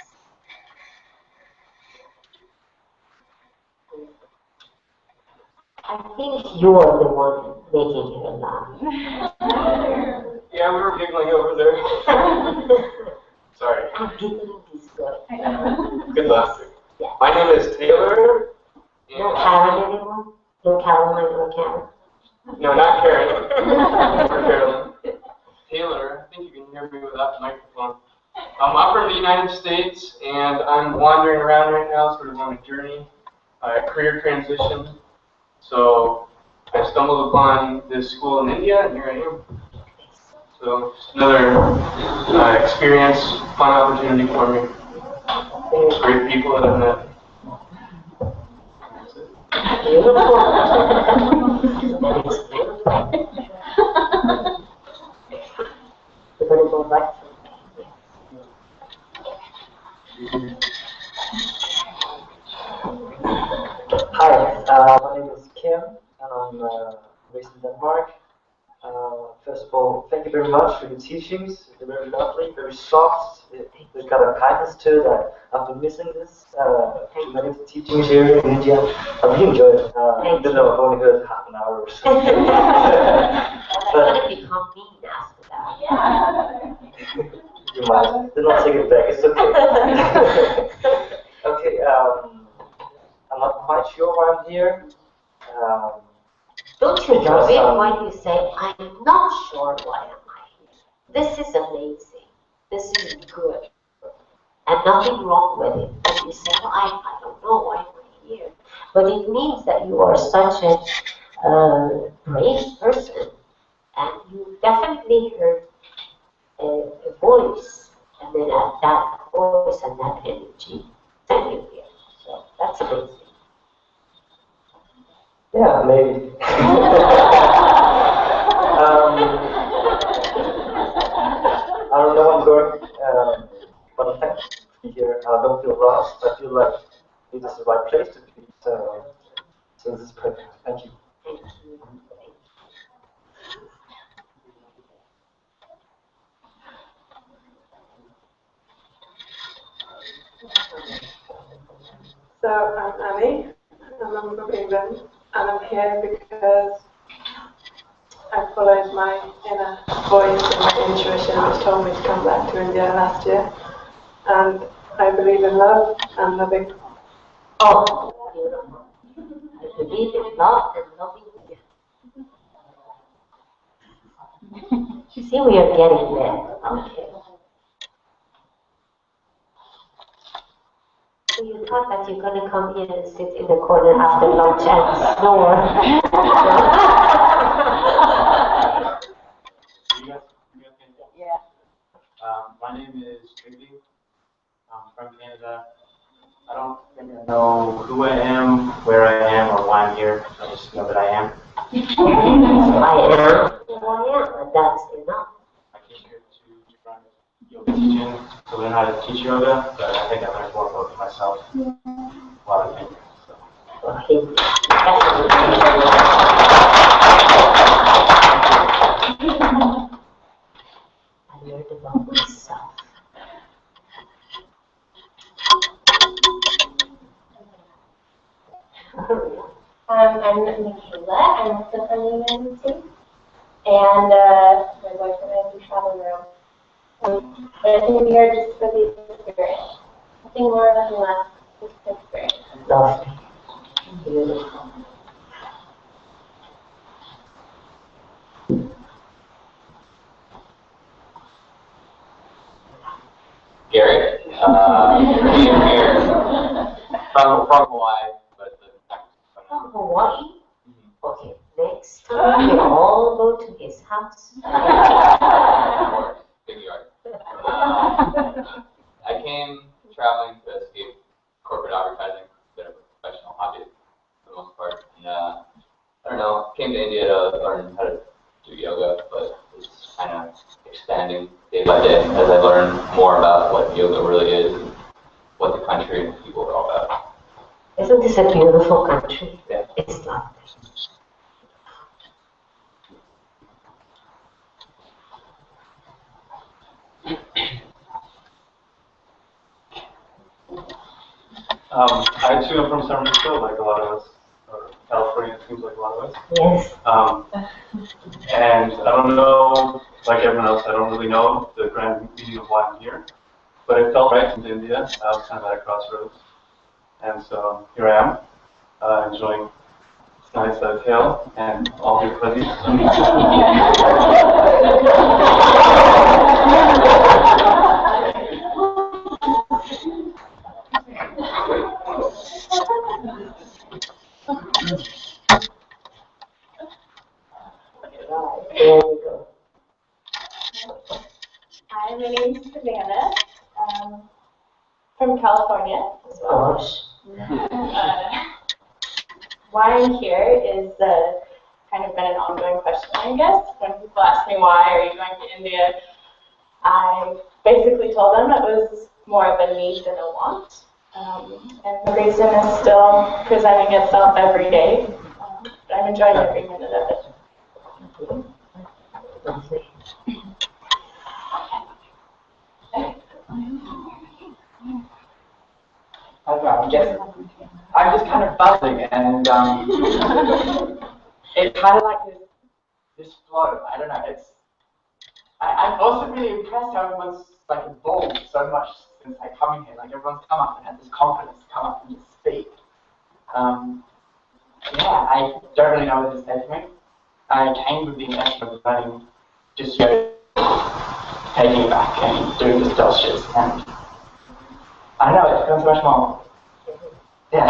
I think you are the one making her laugh. Yeah, we were giggling over there. Sorry. Giggling is good. Good laughter. Yeah. My name is Taylor. No Karen anymore? No Caroline or Karen? No, not Karen. Or Carolyn. Taylor, I think you can hear me without the microphone. I'm from the United States, and I'm wandering around right now, sort of on a journey, a career transition. So I stumbled upon this school in India, and here I am. So just another experience, fun opportunity for me. Great people that I've met. Beautiful. We're going to go back to Hi, my name is Kim, and I'm based in Denmark. First of all, thank you very much for your teachings. They're very lovely, very soft. They've got a kindness to it that I've been missing this. Many of the teachings here in India. I really enjoyed it, even though I've only heard half an hour or so. But I'm going to become mean after that. Yeah. You might. Then I'll take it back. It's okay. Okay, I'm not quite sure why I'm here. Don't you love it when you say, I'm not sure why am I here? This is amazing. This is good. And nothing wrong with it. But you say, well, I don't know why I'm here. But it means that you are such a brave person. And you definitely heard a voice. And then at that voice and that energy, send you here. So that's amazing. Yeah, maybe. I don't know I'm going, but I'm thankful to be here. I don't feel lost. I feel like this is the right place to be. So this is perfect. Thank you. Thank you. So I'm Annie, and I'm from England, and I'm here because I followed my inner voice and my intuition, which told me to come back to India last year. And I believe in love and loving. Oh, beautiful. I believe in love and loving you. See, we are getting there. Okay. So you thought that you're going to come here and sit in the corner after lunch and snore. guys can hear? Yeah. My name is Yukt. I'm from Canada. I don't think I know who I am, where I am, or why I'm here. I just know that I am. I am who I am, and that's enough. I came here to run yoga teaching to learn how to teach yoga, but I think I learned more about myself while I've been here. So. Okay. I learned about myself. I'm Michaela. I'm also from the United States. And my boyfriend and I do travel around. But I think we are just for the experience. Nothing more, nothing less. Just the experience. Lovely. Beautiful. Gary, came here from Hawaii, but From Hawaii? Okay, next time we all go to his house. big yard. I came traveling to escape corporate advertising, a bit of a professional hobby for the most part. And I don't know, came to India to learn how to do yoga, but it's kind of expanding day by day as I learn more about what yoga really is and what the country and people are all about. Isn't this a beautiful country? Yeah. It's lovely. I too am from San Francisco, like a lot of us, or California, it seems like a lot of us. Yes. And I don't know, like everyone else, I don't really know the grand meaning of why I'm here. But it felt right in India. I was kind of at a crossroads. And so here I am, enjoying this nice tail and all your presents. There we go. Hi, my name is Savannah. From California as well. Gosh. Why I'm here is kind of been an ongoing question, I guess. When people ask me why are you going to India, I basically told them it was more of a need than a want. And the reason is still presenting itself every day. But I'm enjoying every minute of it. Lovely. I'm just kind of buzzing, and it's kind of like this flow. I don't know. I'm also really impressed how everyone's like evolved so much since like coming here. Like everyone's come up and had this confidence to come up and just speak. Yeah, I don't really know what to say to me. I came with the intention of learning just yoga, taking it back and doing the stealth shits, and I don't know, it becomes much more. Yeah.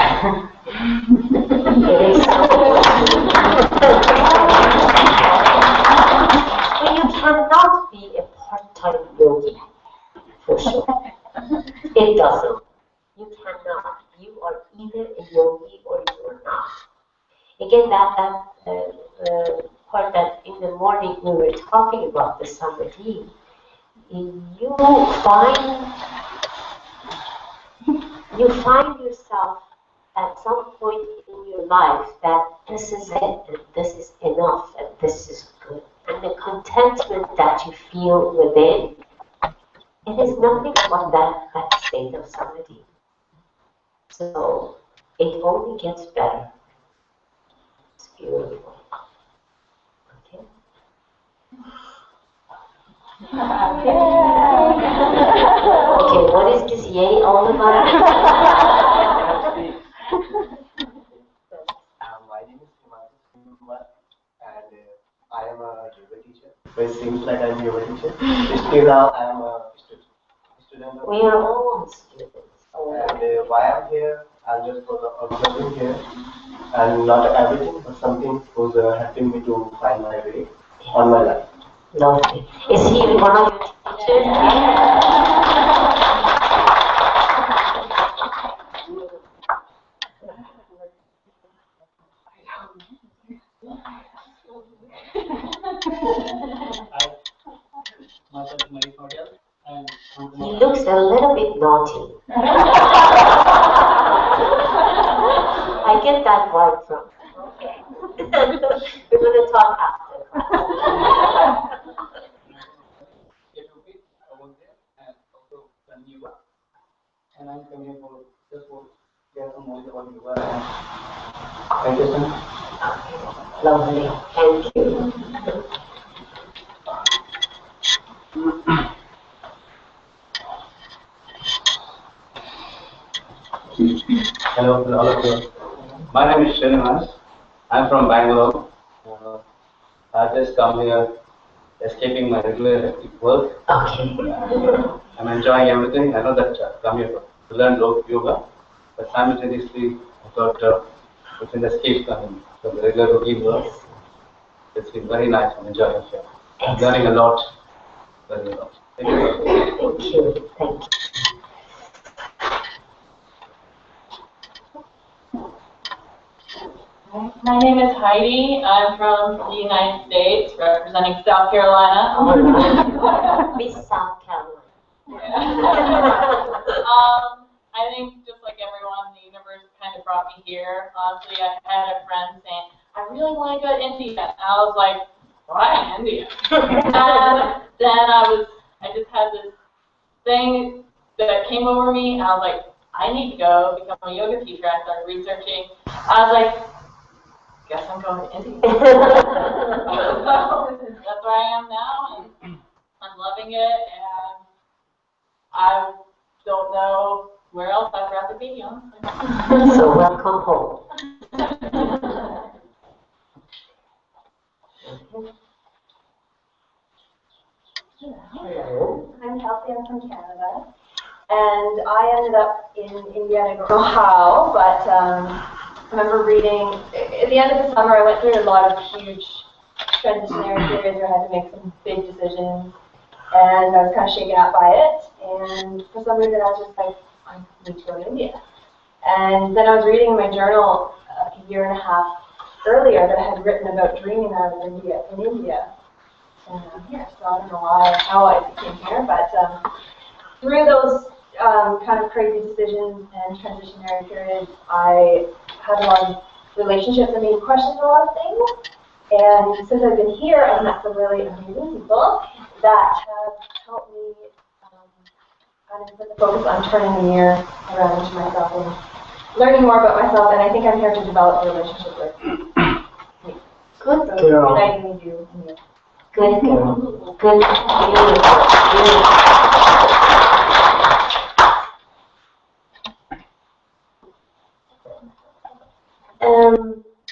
Well, you cannot be a part-time yogi, for sure. It doesn't. You cannot. You are either a yogi or you are not. Again, that part that in the morning we were talking about the samadhi, you find yourself at some point in your life that this is it, and this is enough, and this is good. And the contentment that you feel within, it is nothing but that state of samadhi. So it only gets better. It's beautiful. Okay? Okay, what is this yay all about? My name is Kumar, and I am a yoga teacher. But it seems like I'm a yoga teacher. Still now I am a student. We are all students. And why I'm here, I'm just for the observing here, and not everything, but something who's helping me to find my way on my life. Lovely. Is he one of your teachers? Myself, Maurice Noriel, and He looks a little bit naughty. I get that vibe from. Okay. We're going to talk after. and I'm coming here for just for get some knowledge about yoga. Thank you so much. Lovely. Thank you. Hello to all of you. My name is Srinivas. I'm from Bangalore. I just come here escaping my regular hectic work. Okay. I'm enjoying everything. I know that come here to learn yoga, but simultaneously I thought it's an escape coming from the regular routine work. It's been very nice. I'm enjoying it here. I'm learning a lot. Learning a lot. Thank you. Thank you. Thank you. My name is Heidi. I'm from the United States, representing South Carolina. Miss South Carolina. I think just like everyone, the universe kind of brought me here. Honestly, I had a friend saying, I really want to go to India. And I was like, why India? And then I just had this thing that came over me, and I was like, I need to go become a yoga teacher. I started researching. I was like, guess I'm going to India. So that's where I am now, and I'm loving it, and I don't know where else I'd rather be, honestly. So welcome home. Hello, I'm Kelsey. I'm from Canada, and I ended up in India. I don't know how, but I remember reading, at the end of the summer, I went through a lot of huge transitionary periods where I had to make some big decisions, and I was kind of shaken out by it, and for some reason I was just like, I need to go to India. And then I was reading in my journal a year and a half earlier that I had written about dreaming that I was in India, and I'm here, so I don't know how I became here, but through those kind of crazy decisions and transitionary periods, I had a lot of relationships and made questions a lot of things. And since I've been here, I've met some really amazing people that have helped me kind of put the focus on turning the mirror around into myself and learning more about myself. And I think I'm here to develop a relationship with me. Good so girl. uniting with you. Good girl. Good. Beautiful.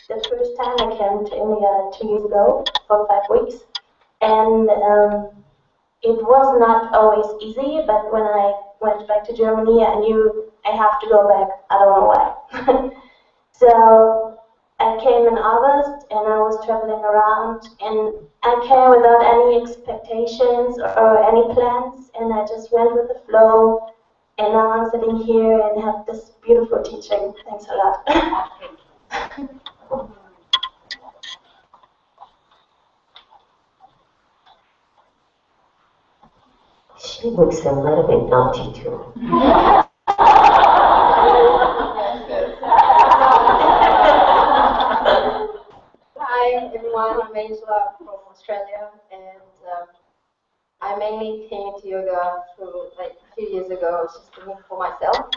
The first time I came to India 2 years ago for 5 weeks, and it was not always easy, but when I went back to Germany, I knew I have to go back. I don't know why. So I came in August, and I was traveling around, and I came without any expectations or any plans, and I just went with the flow, and now I'm sitting here and have this beautiful teaching. Thanks a lot. She looks a little bit naughty too. Hi everyone, I'm Angela from Australia, and I mainly came into yoga through like a few years ago, just doing it for myself,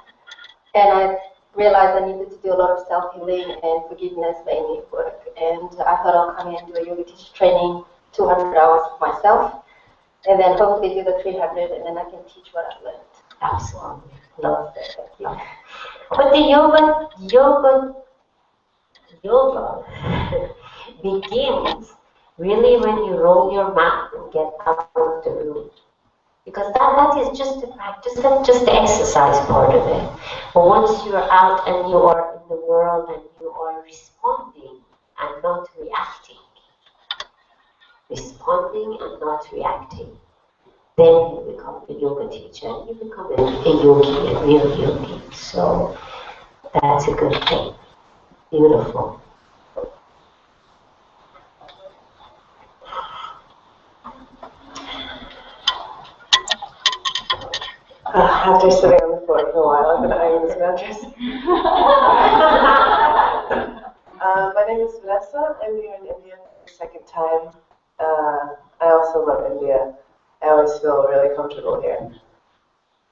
and I realized I needed to do a lot of self-healing and forgiveness mainly work, and I thought I'll come here and do a yoga teacher training, 200 hours for myself, and then hopefully do the 300, and then I can teach what I've learned. Absolutely. Love that. Thank you. But the yoga begins really when you roll your mat and get out of the room. Because that is just the practice, that's just the exercise part of it. But once you're out and you are in the world and you are responding and not reacting, responding and not reacting. Then you become a yoga teacher, and you become a yogi, a real yogi. So that's a good thing. Beautiful. After sitting on the floor for a while, I've been eyeing this mattress. My name is Vanessa. I'm here in India for the second time. I also love India. I always feel really comfortable here.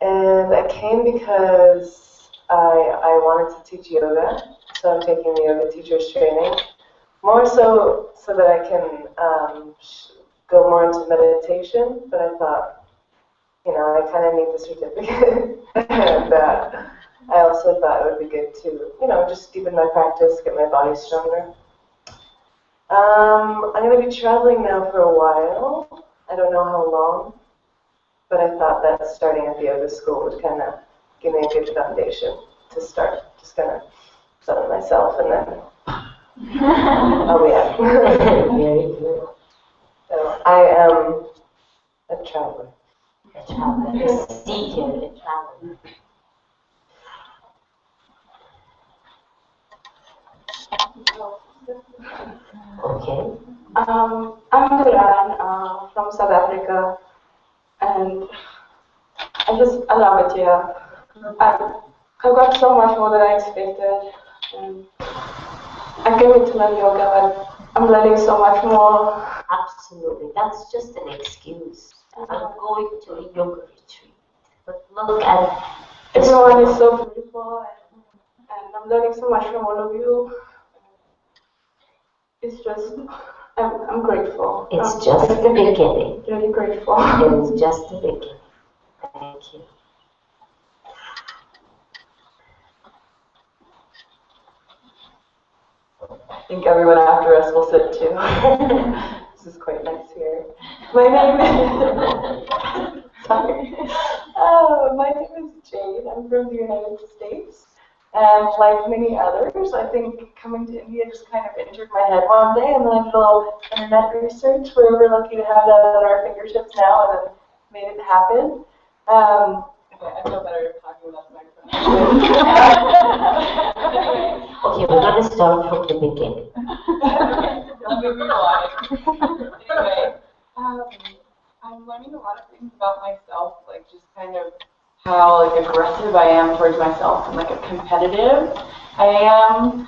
And I came because I wanted to teach yoga, so I'm taking the yoga teacher's training. More so that I can go more into meditation, but I thought, you know, I kind of need the certificate. And I also thought it would be good to, you know, just deepen my practice, get my body stronger. I'm going to be traveling now for a while. I don't know how long, but I thought that starting at the yoga school would kind of give me a good foundation to start. Just going to settle myself and then I'll be out. Very good. So I am a traveler. A traveler, a seeker, a traveler. Okay. I'm Duran from South Africa, and I love it here. I got so much more than I expected, and I came here to learn yoga, but I'm learning so much more. Absolutely, that's just an excuse. I'm going to a yoga retreat, but look at everyone is so beautiful, and I'm learning so much from all of you. It's just, I'm grateful. It's just the beginning. Really grateful. It's just the beginning. Thank you. I think everyone after us will sit too. This is quite nice here. My name is sorry. My name is Jade. I'm from the United States. And like many others, I think coming to India just kind of entered my head one day, and then I did a little internet research. We're lucky to have that at our fingertips now, and then made it happen. Okay, I feel better talking about the microphone. Okay, we're going to start from the beginning. Anyway, I'm learning a lot of things about myself, like just kind of how like aggressive I am towards myself and like a competitive I am.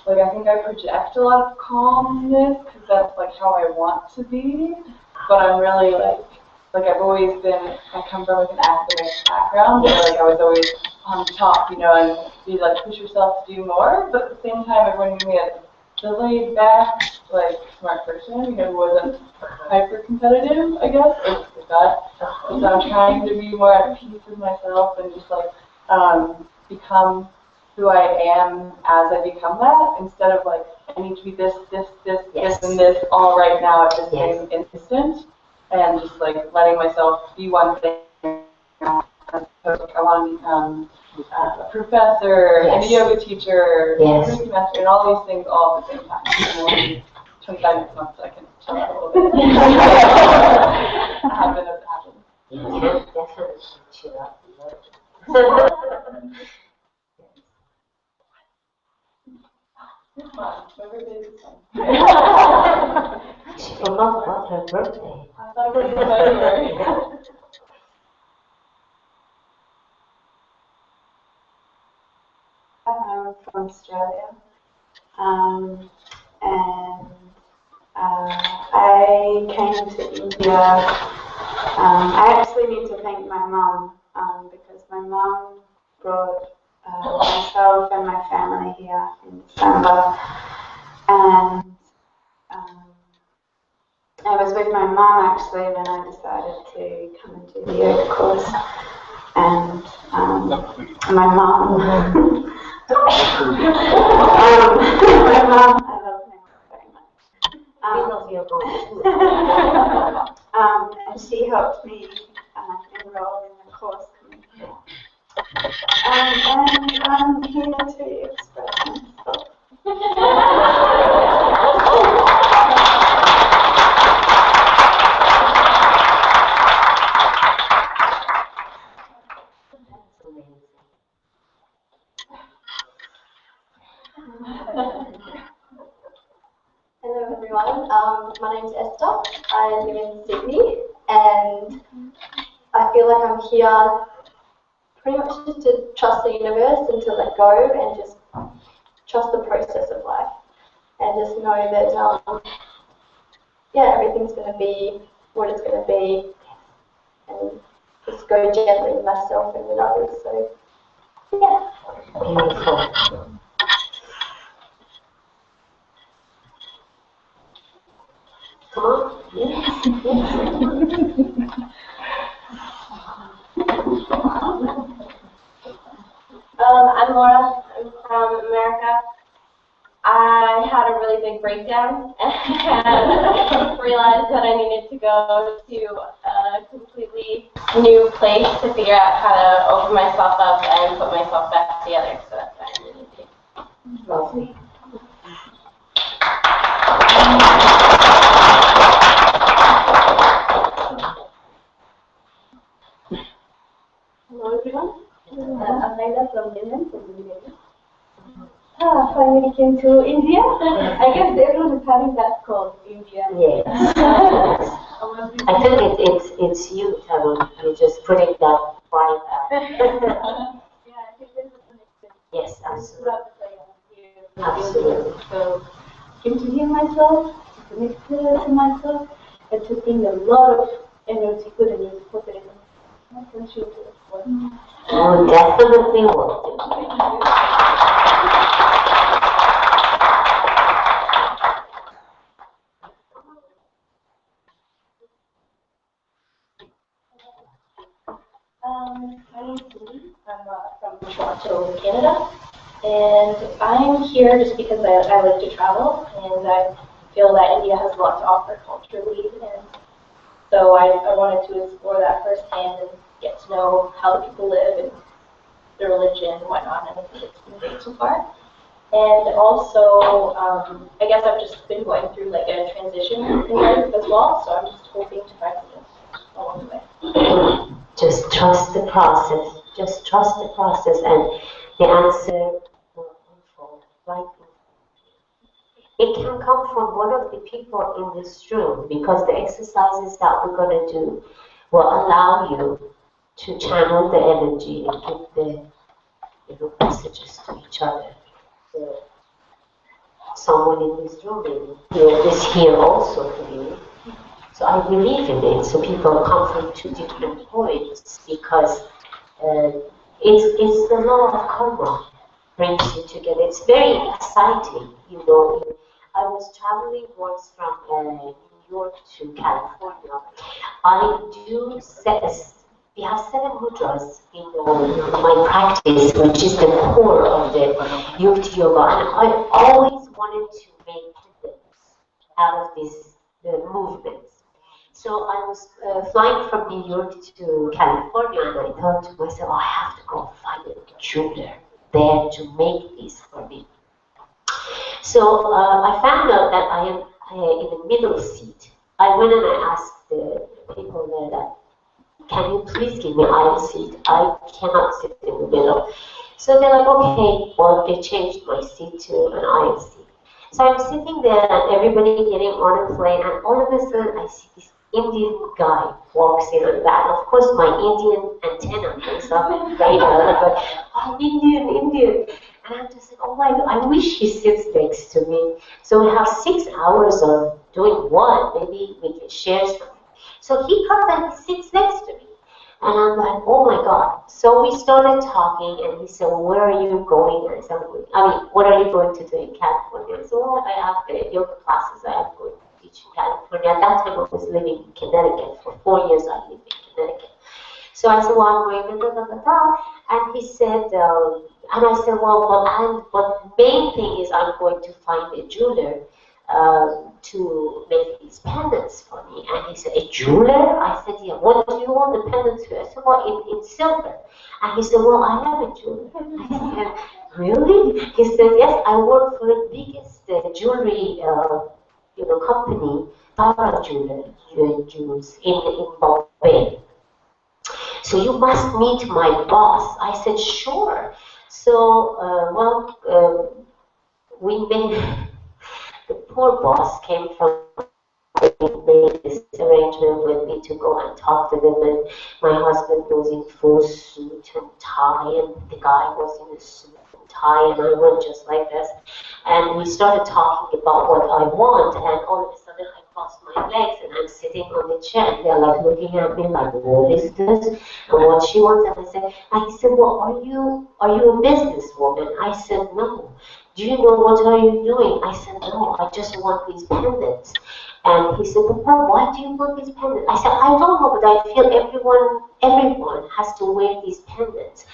Like I think I project a lot of calmness because that's like how I want to be, but I'm really like I've always been, I come from like an academic background where like I was always on top, you know, and you like push yourself to do more, but at the same time everyone knew me as the laid back, like smart person, you know, who wasn't hyper competitive, I guess, or that. So I'm trying to be more at peace with myself and just like become who I am as I become that, instead of like I need to be this, and this all right now at the same instant, and just like letting myself be one thing. I want to become a professor, and a yoga teacher, Reiki master, and all these things all at the same time. And 25 next month, so I can chill out a little bit. Happen as it happens. You can definitely chill out a little. She forgot about her birthday. I thought it was February. I'm from Australia, and I came to India. I actually need to thank my mom because my mom brought myself and my family here in December, and I was with my mom actually when I decided to come into the yoga course, and my mom. My mom, I love my mom very much. We love your mom too. And she helped me enroll in the course. And I'm here to express myself. And I feel like I'm here pretty much just to trust the universe and to let go and just trust the process of life. And just know that, yeah, everything's going to be what it's going to be. And just go gently with myself and with others. So, yeah. Beautiful. Come on. Yes. I'm Laura. I'm from America. I had a really big breakdown and realized that I needed to go to a completely new place to figure out how to open myself up and put myself back together. So that's why I'm really big. Lovely. Hello everyone. I'm Naila from Yemen, from the Middle East. Finally came to India. I guess everyone is having that called India. Yes. I think it's you, Taru. You just put it that right out. Yeah, I think there's a connection. Yes, absolutely. Absolutely. So, came to heal myself, to connect to myself, and to bring a lot of energy, good energy, positive energy. My country to explore. Oh, definitely will do. My name is Cindy. I'm from Toronto, Canada. And I'm here just because I like to travel, and I feel that India has a lot to offer culturally. And so I wanted to explore that firsthand and get to know how the people live and their religion and whatnot. And I think it's been great so far. And also, I guess I've just been going through like a transition in life as well. So I'm just hoping to find something along the way. Just trust the process. Just trust the process, and the answer will unfold right. It can come from one of the people in this room, because the exercises that we're going to do will allow you to channel the energy and give the messages to each other. So, someone in this room is here also for you. So I believe in it. So people come from two different points, because it's the law of karma brings you together. It's very exciting, you know. I was traveling once from New York to California. We have 7 mudras in my practice, which is the core of the Yukt Yoga. And I always wanted to make pendants out of the movements. So I was flying from New York to California, and I thought to myself, I have to go find a jeweler there to make this for me. So I found out that I am in the middle seat. I went and I asked the people there that, can you please give me aisle seat? I cannot sit in the middle. So they're like, okay, well, they changed my seat to an aisle seat. So I'm sitting there and everybody getting on a plane, and all of a sudden I see this Indian guy walks in on that. Of course, my Indian antenna goes up right now. I'm like, oh, Indian. And I'm just like, oh my God, I wish he sits next to me. So we have 6 hours of doing what? Maybe we can share something. So he comes and he sits next to me. And I'm like, oh my God. So we started talking, and he said, well, where are you going? And I said, what are you going to do in California? I said, well, I have the yoga classes I am going to teach in California. At that time, I was living in Connecticut. For 4 years, I lived in Connecticut. So I said, well, I'm going to And he said, and I said, but the main thing is I'm going to find a jeweler to make these pendants for me. And he said, a jeweler? I said, yeah. What do you want the pendants to? I said, well, in silver. And he said, well, I have a jeweler. I said, really? He said, yes, I work for the biggest jewelry company, Tara Jewels in Bombay. So you must meet my boss. I said, sure. So, we made, the poor boss came from made this arrangement with me to go and talk to them, and my husband was in full suit and tie, and the guy was in a suit and tie, and I went just like this. And we started talking about what I want, and all of a sudden I crossed my legs and I'm sitting on the chair, and they're like looking at me like, what is this? And what she wants, and I said, well, are you a businesswoman? I said, no. Do you know what are you doing? I said, no, I just want these pendants. And he said, well, why do you want these pendants? I said, I don't know, but I feel everyone has to wear these pendants.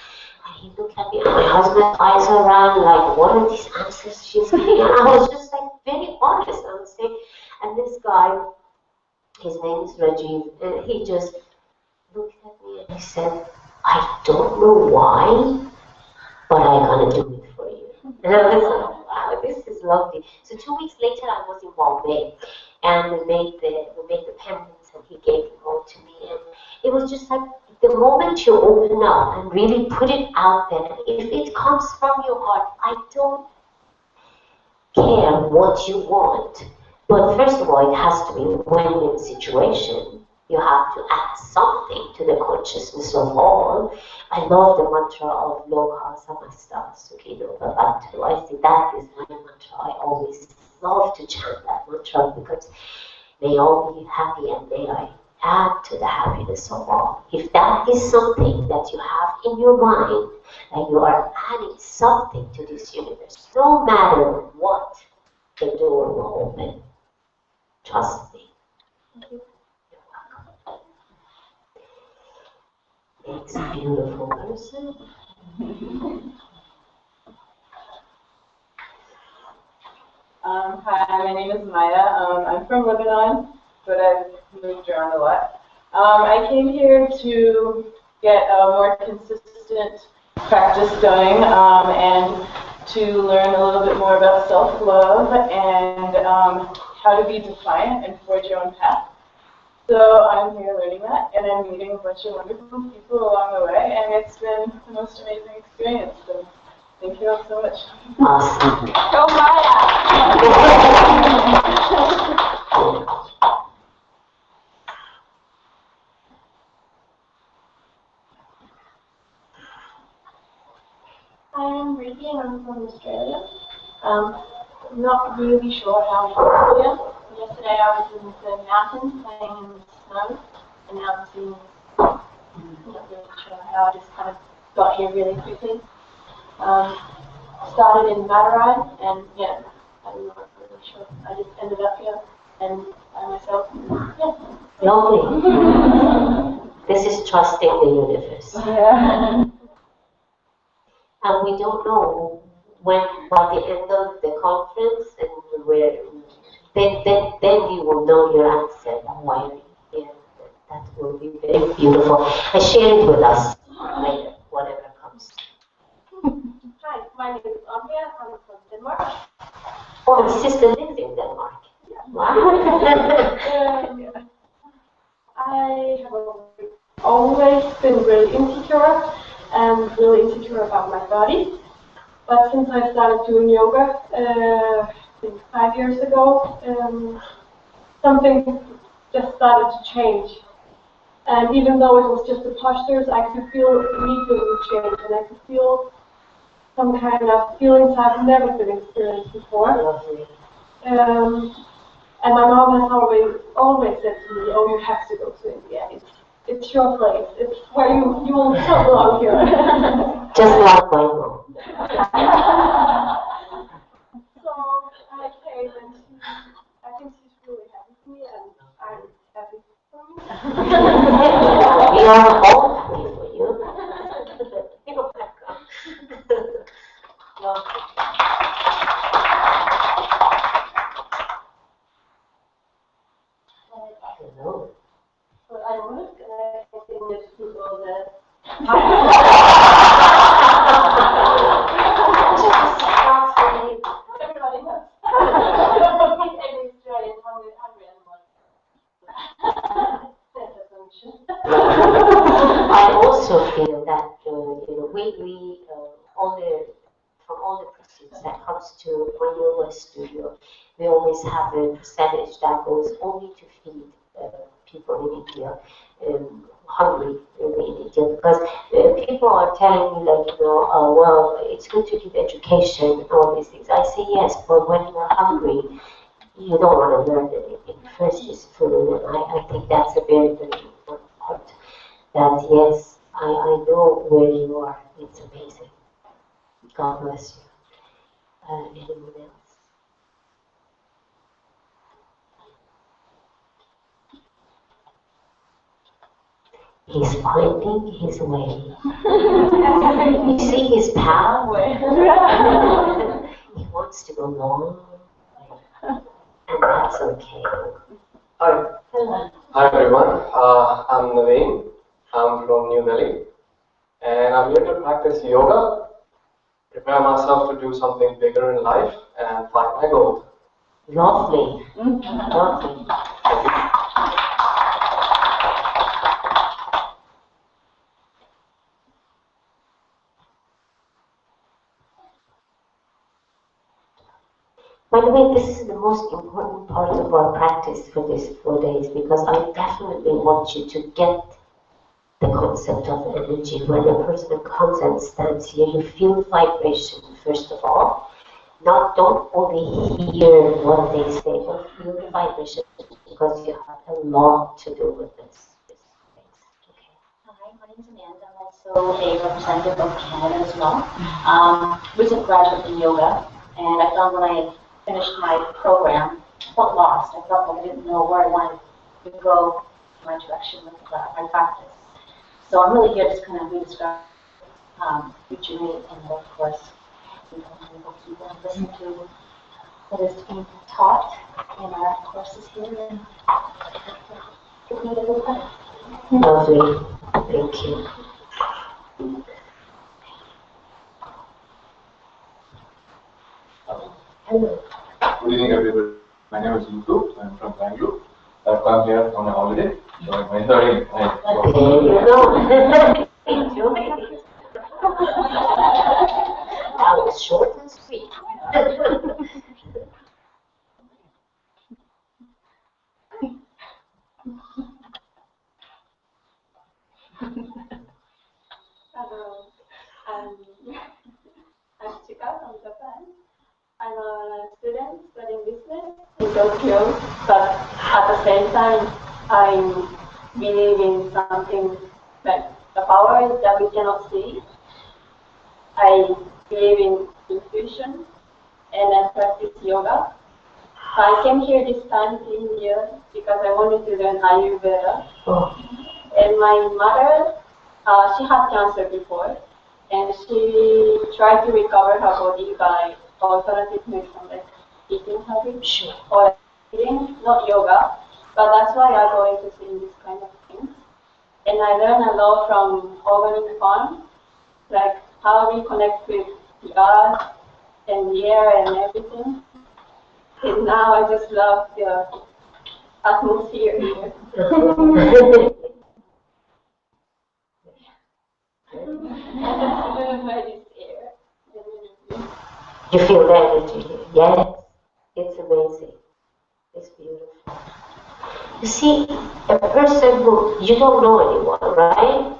And he looked at me, and my husband's eyes are around, like, what are these answers she's giving? And I was just like, very honest, I would say. And this guy, his name is Rajiv, and he just looked at me and he said, I don't know why, but I'm gonna do it for you. And I was like, wow, this is lovely. So 2 weeks later, I was in Bombay, and we made the pendants, and he gave them all to me. And it was just like the moment you open up and really put it out there, if it comes from your heart, I don't care what you want. But first of all, it has to be a win-win situation. You have to add something to the consciousness of all. I love the mantra of Loka Samasta Sukhino Bhavantu. I think that is my mantra. I always love to chant that mantra because they all be happy and they add to the happiness of all. If that is something that you have in your mind, that you are adding something to this universe, no matter what, the door will open. Trust me. It's a beautiful person. Hi, my name is Maya. I'm from Lebanon, but I've moved around a lot. I came here to get a more consistent practice going and to learn a little bit more about self-love and how to be defiant and forge your own path. So I'm here learning that, and I'm meeting a bunch of wonderful people along the way, and it's been the most amazing experience. So thank you all so much. Awesome. Go Maya! Hi, I'm Reiki, and I'm from Australia. I'm not really sure how I got here. Yesterday I was in the mountains playing in the snow, and now I'm seeing, not really sure how I just kind of got here really quickly. Started in Matarai, and yeah, I'm not really sure. I just ended up here and by myself. Yeah. Lovely. This is trusting the universe. Yeah. And we don't know when, by the end of the conference, and where, then you will know your answer. Why are you here? That will be very beautiful. And share it with us later, whatever comes. Hi, my name is Andrea. I'm from Denmark. Oh, my sister lives in Denmark. Yeah. Wow. I have always been really insecure and really insecure about my body. But since I started doing yoga, I think 5 years ago, something just started to change. And even though it was just the postures, I could feel immediately change, and I could feel some kind of feelings I've never been experienced before. And my mom has always said to me, "Oh, you have to go to India. It's your place. It's where you will belong here." Just like my mom. So I came, and I think she's really happy for me, and I'm happy for me. We are all happy for you. You're welcome. Hello. But I look, and I think there's people that. Everybody knows. Every Australian hungry I also feel that we on the from all the proceeds that comes to my yoga studio, we always have a percentage that goes only to feed people in India, hungry really in India, because people are telling me like, well, it's good to give education and all these things. I say yes, but when you're hungry, you don't want to learn anything. First is food, and I think that's a very, very important part. That yes, I know where you are. It's amazing. God bless you. Anyone else? He's finding his way. You see his path? He wants to go long, and that's okay. Hi. Hi everyone. I'm Naveen. I'm from New Delhi, and I'm here to practice yoga, prepare myself to do something bigger in life, and find my goal. Lovely. Lovely. Thank you. By the way, this is the most important part of our practice for these 4 days, because I definitely want you to get the concept of energy. When a person comes and stands here, you feel vibration first of all. Don't only hear what they say, but feel the vibration, because you have a lot to do with this. Hi, my name is Amanda. I'm also a representative of Canada as well. Recent graduate in yoga, and I found when I finished my program, I felt lost. I felt like I didn't know where I wanted to go in my direction with my practice. So I'm really here to kind of rediscover, rejuvenate, and of course, listen to what is being taught in our courses here and give me a little better. Lovely. Thank you. Hello. Good evening, everybody. My name is Yukt. I'm from Kangarloo. I've come here on a holiday. So my third night. There you go. Enjoy it. That was short and sweet. Hello, I'm Chika from Japan. I'm a student studying business in Tokyo, but at the same time, I believe in something like the power that we cannot see. I believe in intuition, and I practice yoga. I came here this time to India because I wanted to learn Ayurveda. And my mother, she had cancer before, and she tried to recover her body by alternative medicine, like eating habits or eating, not yoga. But that's why I go into seeing this kind of things. And I learn a lot from organic farm, like how we connect with the earth and the air and everything. And now I just love the atmosphere here. You feel the energy here? Yes, it's amazing. It's beautiful. You see, a person who, you don't know anyone, right?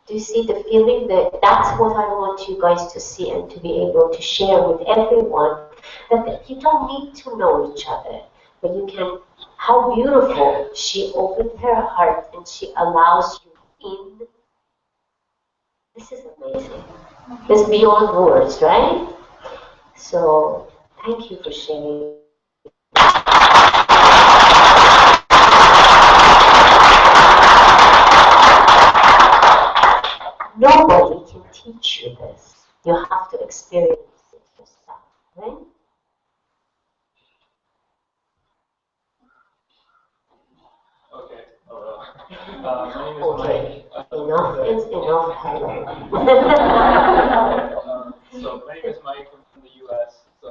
Do you see the feeling that that's what I want you guys to see and to be able to share with everyone, that you don't need to know each other, but you can, how beautiful she opened her heart and she allows you in. This is amazing. It's beyond words, right? So, thank you for sharing. Nobody can teach you this. You have to experience it yourself, right? Okay. My name is Mike. Enough is enough. Hello. So my name is Mike from the U.S. So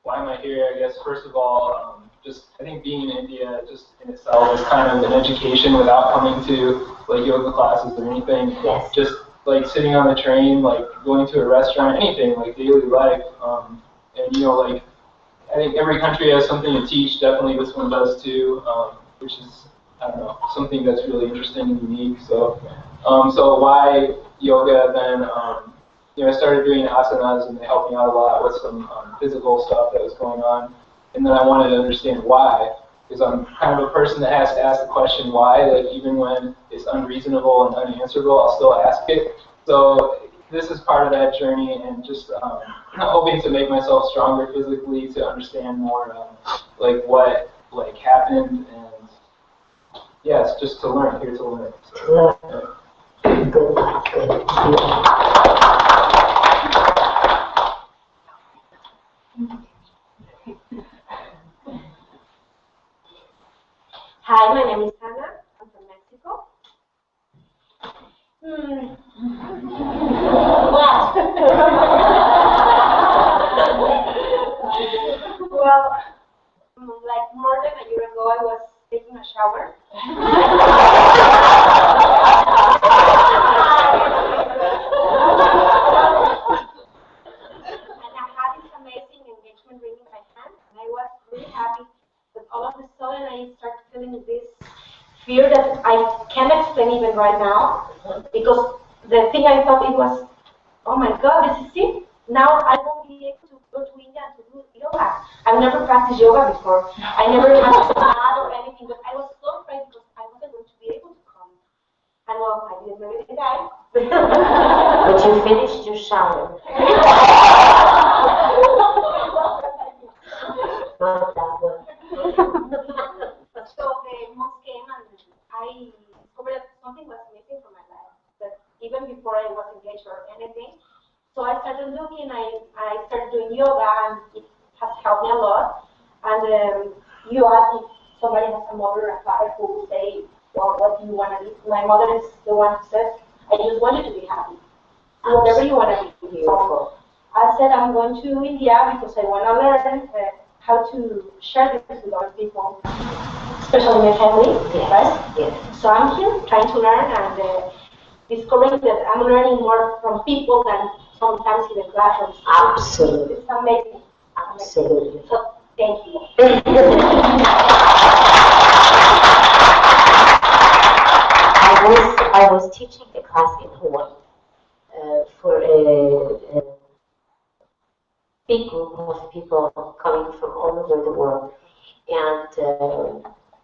why am I here? I guess first of all, just I think being in India just in itself is kind of an education without coming to like yoga classes or anything. Yes. Just like sitting on the train, like going to a restaurant, anything, like daily life. And you know, like I think every country has something to teach. Definitely this one does too, which is, I don't know, something that's really interesting and unique. So, so why yoga then? You know, I started doing asanas and they helped me out a lot with some physical stuff that was going on. And then I wanted to understand why, because I'm kind of a person that has to ask the question why, like even when it's unreasonable and unanswerable, I'll still ask it. So this is part of that journey, and just hoping to make myself stronger physically, to understand more like what like happened, and yeah, it's just to learn, here to learn. So, Hi, my name is Hannah. I'm from Mexico. Well, like more than a year ago, I was taking a shower. And I had this amazing engagement ring in my hand, and I was really happy. But all of a sudden, I started feeling this fear that I can't explain even right now, because the thing I thought it was, oh my God, this is it. Now I won't be able to go to India to do yoga. I've never practiced yoga before. I never had a mat or anything, but I was so afraid because I wasn't going to be able to come. And well, I didn't really die. But you finished your shower. Not that one. So the months came and I discovered that something was missing from my life. That even before I was engaged or anything. So I started looking, I started doing yoga, and it has helped me a lot. And you ask if somebody has a mother or a father who will say, well, what do you want to do? My mother is the one who says, I just want you to be happy. Do whatever you want to be. So I said, I'm going to India because I want to learn how to share this with other people, especially my family, right? Yes. So I'm here trying to learn and discovering that I'm learning more from people than sometimes in the classrooms. Absolutely. It's amazing. Absolutely. So thank you. I was teaching the class in Hawaii for a big group of people coming from all over the world, and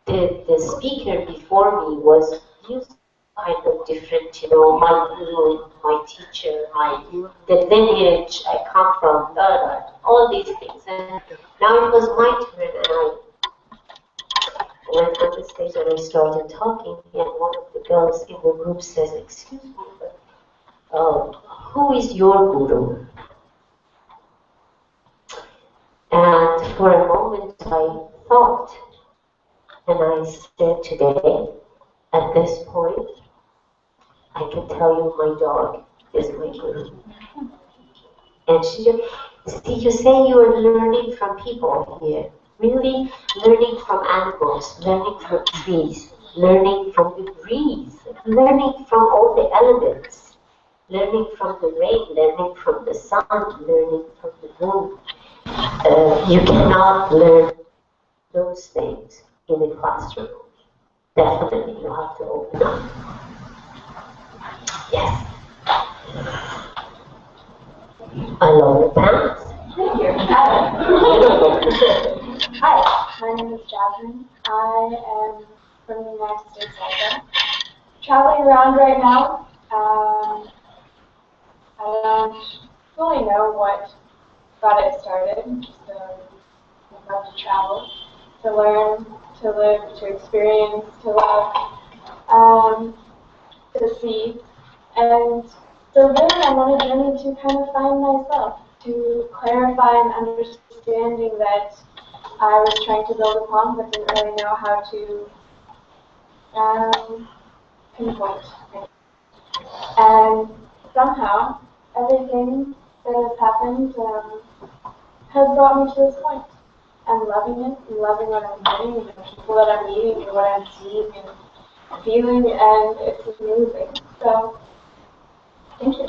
the speaker before me was used kind of different, you know, my guru, my teacher, the lineage I come from, all these things. And now it was my turn, and I went on the stage and I started talking, and one of the girls in the group says, excuse me, but who is your guru? And for a moment I thought, and I said today, at this point, I can tell you my dog is my guru. And she just, see, you say you are learning from people here. Really learning from animals, learning from trees, learning from the breeze, learning from all the elements, learning from the rain, learning from the sun, learning from the moon. You cannot learn those things in a classroom. Definitely, you have to open up. Yes. I love your pants. Thank you. Hi, my name is Jasmine. I am from the United States also. Traveling around right now. I don't fully know what got it started. Just love to travel, to learn, to live, to experience, to love, to see. And so really I'm on a journey to kind of find myself, to clarify an understanding that I was trying to build upon but didn't really know how to pinpoint. And somehow everything that has happened has brought me to this point. I'm loving it, and loving what I'm doing, and the people that I'm meeting, and what I'm seeing and feeling, and it's amazing. So Thank you.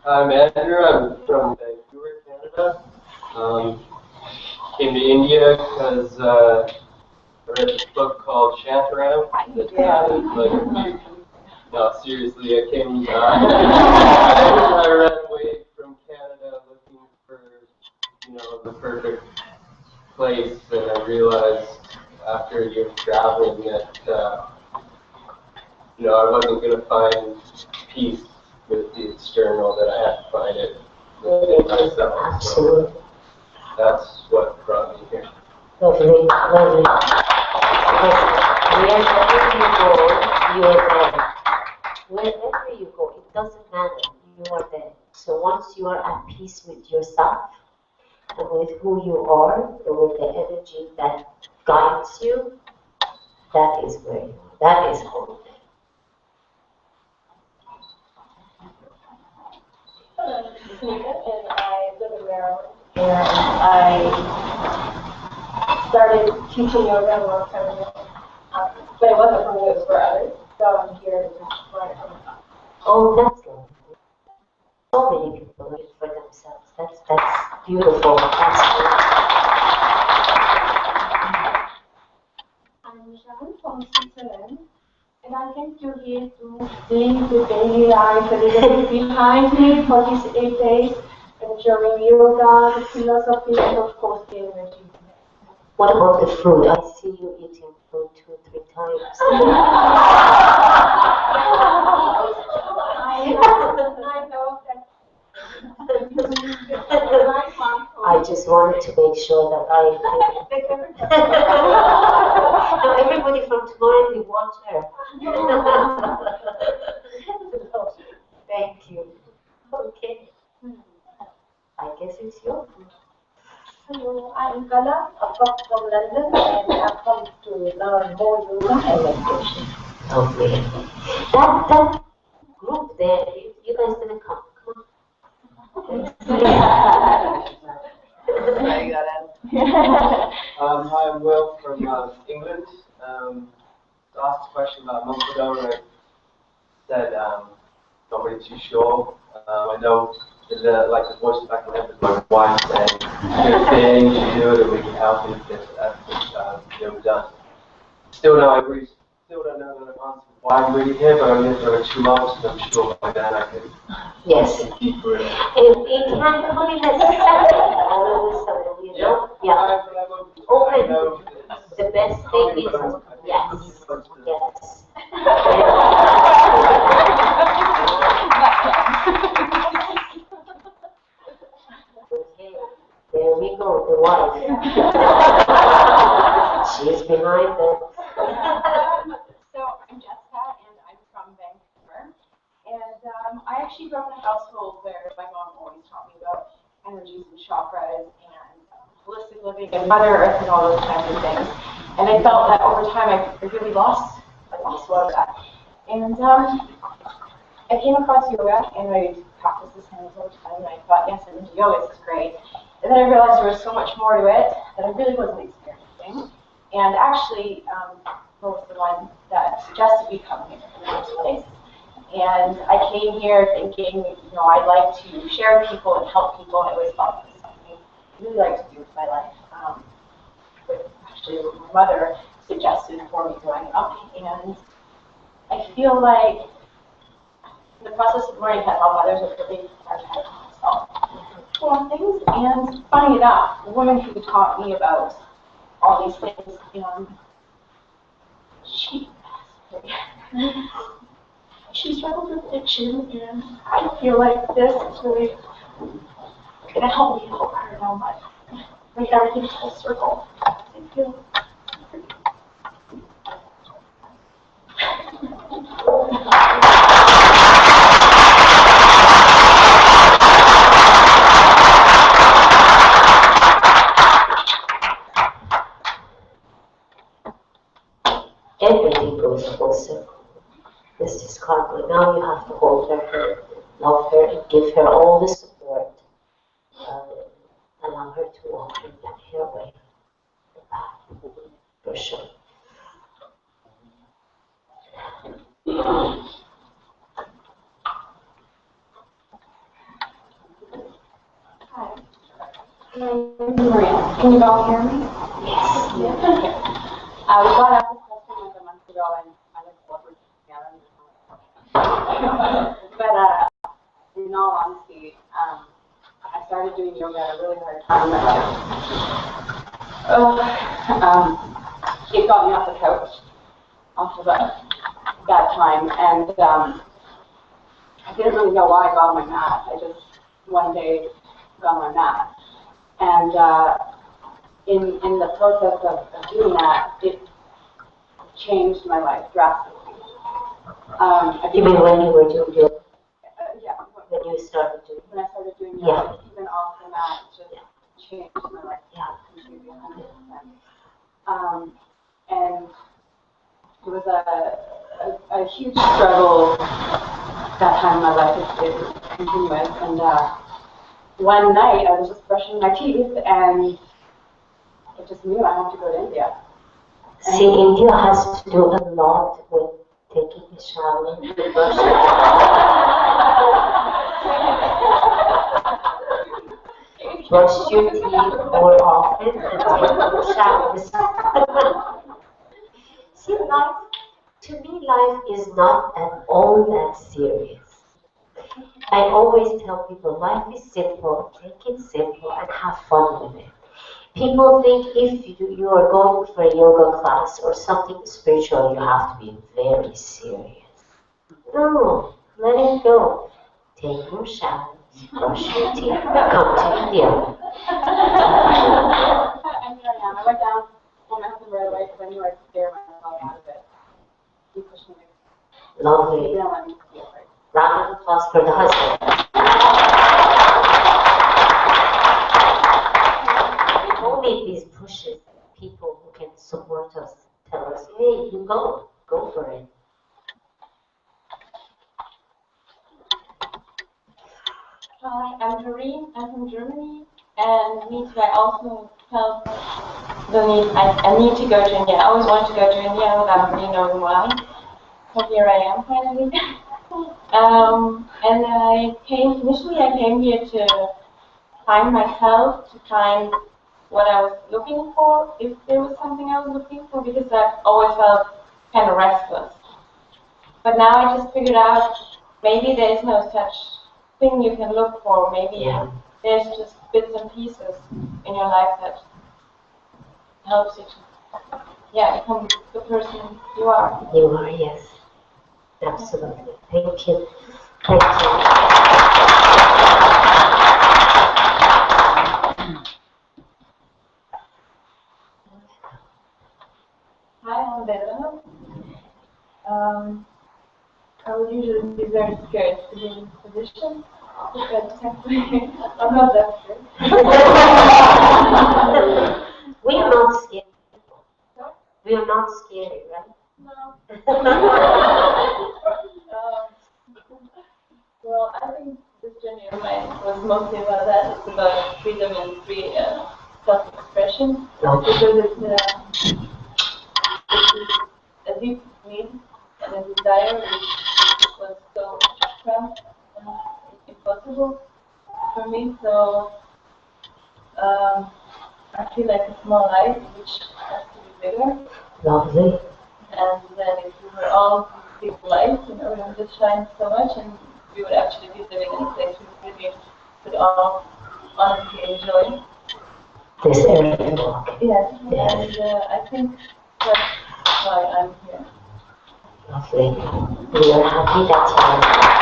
I'm Andrew. I'm from Vancouver, Canada. Came to India because I read this book called Shantaram. No, seriously, I came. I ran away from Canada looking for, the perfect place, and I realized after a year of traveling that, I wasn't going to find peace with the external, that I had to find it within myself. So that's what brought me here. Lovely, lovely. Wherever you go, you are there. Wherever you go, it doesn't matter. You are there. So once you are at peace with yourself and with who you are, and with the energy that guides you, that is where you are. That is home. And I live in Maryland, and I started teaching yoga a long time ago, but it wasn't for me, it was for others, so I'm here to just learn it from myself. Oh, that's lovely. So many people live for themselves. That's beautiful. That's beautiful. I'm Sharon from Switzerland, and I came to here to leave the daily life a little bit behind me for these 8 days, enjoying yoga, the philosophy, and of course the energy. What about the food? I see you eating food 2-3 times. I know that. I just wanted to make sure that no, everybody from tomorrow they watch her. Thank you. Okay. I guess it's your food. Hello, I'm Kala, from London, and I've come to learn more yoga and meditation. Okay. That group there, you guys didn't come. Hi, I'm Will from England. I asked a question about a month ago, and I said not really too sure. I know that the voice in the back of my head was my wife saying, "Good thing, you do it, and we can help you with this." Yoga does. Still don't know the answer why I'm really here, but I'm here for 2 months, and I'm sure by then I can. Yes. Deeper. It can't only necessarily always something, you know? Yeah. Open. The best thing is yes. Yes. Okay. There we go, the wife. She's behind them. So I'm Jessica, and I'm from Vancouver. And I actually grew up in a household where my mom always taught me about energies and chakras and holistic living and Mother Earth and all those kinds of things. And I felt that over time I really lost a lot of that. And I came across yoga, and I practiced this kind of over time, and I thought, yes, energy yoga is great. And then I realized there was so much more to it that I really wasn't experiencing. And actually, was the one that suggested me come here in the first place. And I came here thinking, I'd like to share with people and help people. I always thought this was something I really like to do with my life. Actually, my mother suggested for me growing up, and I feel like in the process of learning how mothers are really hard to help myself for things. And funny enough, the woman who taught me about all these things, she struggled with addiction, and I feel like this is really going to help me help her know my bring everything full circle. Thank you. Everything goes full circle. This is karma. Now you have to hold her hand, love her, and give her all the support. And allow her to walk in her way. For sure. Hi. Maria, can you all hear me? Yes. Yeah. Okay. We got out this question like a month ago, and I looked forward to together. But in all honesty, I started doing yoga at a really hard time in my life. It got me off the couch after that time, and I didn't really know why I got on my mat. I just one day got on my mat, and in the process of doing that, it changed my life drastically. You mean when you were doing yoga? Yeah. When you started doing? When I started doing Yeah. yoga, even off the mat, it just changed my life. Yeah. Completely 100%. And it was a huge struggle that time in my life. It was continuous. And one night I was just brushing my teeth, and I just knew I had to go to India. See, India has to do a lot with taking a shower, brushing. Brush your teeth more often and take more showers. See, to me, life is not at all that serious. I always tell people, life is simple, take it simple and have fun with it. People think if you are going for a yoga class or something spiritual, you have to be very serious. No, let it go. Take your showers, brush your teeth, come to India. And here I am. I went down on my husband right away because I knew I'd scare myself out of it. He pushed me. Lovely. He didn't let me feel right. Round of applause for the husband. We all need these pushes, people who can support us, tell us, hey, you go for it. Hi, I'm Doreen. I'm from Germany, and me too. I also felt the need. I need to go to India. I always wanted to go to India without really knowing why. So here I am finally. And initially I came here to find myself, to find what I was looking for, if there was something I was looking for, because I always felt kind of restless. But now I just figured out maybe there is no such thing you can look for. Maybe there's just bits and pieces in your life that helps you to become the person you are. You are, yes. Absolutely. Thank you. Thank you. Hi, I'm Bella. I would usually be very scared to be in this position, because technically I'm not that scared. We are not scared. We are not scary, right? No. Well, I think this journey of mine was mostly about that. It's about freedom and free self-expression, because it's a deep need and a desire which was so cramped and impossible for me. So I feel like a small light which has to be bigger. Lovely. And then if we were all big lights, we would just shine so much, and we would actually be living in a place we really could all honestly enjoy. This area. Yes. And I think that's why I'm here. Lovely. We are happy that you are here.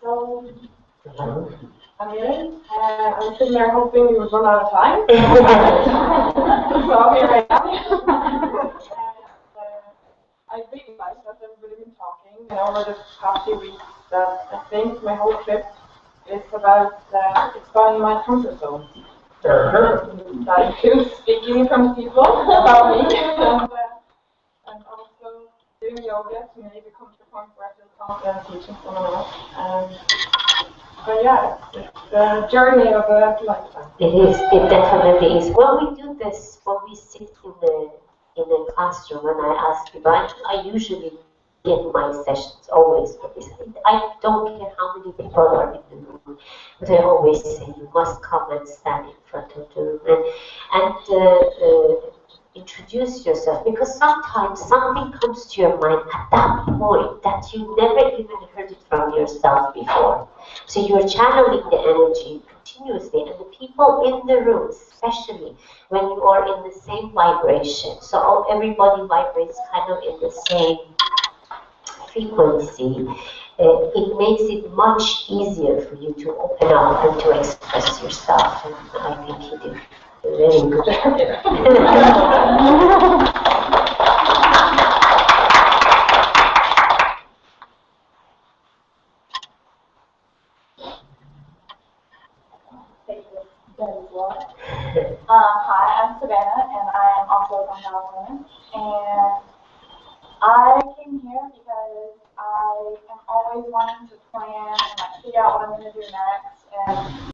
So, I'm here. I'm sitting there hoping we would run out of time. So here I am. I really like that everybody been talking. Over the past few weeks, that I think my whole trip is about expanding my comfort zone. That includes speaking in front of people about me, and also doing yoga to maybe come to the point where I feel confident teaching someone else. But yeah, it's a journey of a lifetime. It is. It definitely is. When we do this, when we sit in the classroom, and I ask people, I usually get my sessions always for this. I don't care how many people are in the room, but I always say you must come and stand in front of the room and introduce yourself, because sometimes something comes to your mind at that point that you never even heard it from yourself before. So you're channeling the energy continuously, and the people in the room, especially when you are in the same vibration, so everybody vibrates kind of in the same frequency, it makes it much easier for you to open up and to express yourself, and I think you did very good. Hi, I'm Savannah, and I am also from California. And I came here because I am always wanting to plan and figure out what I'm going to do next. And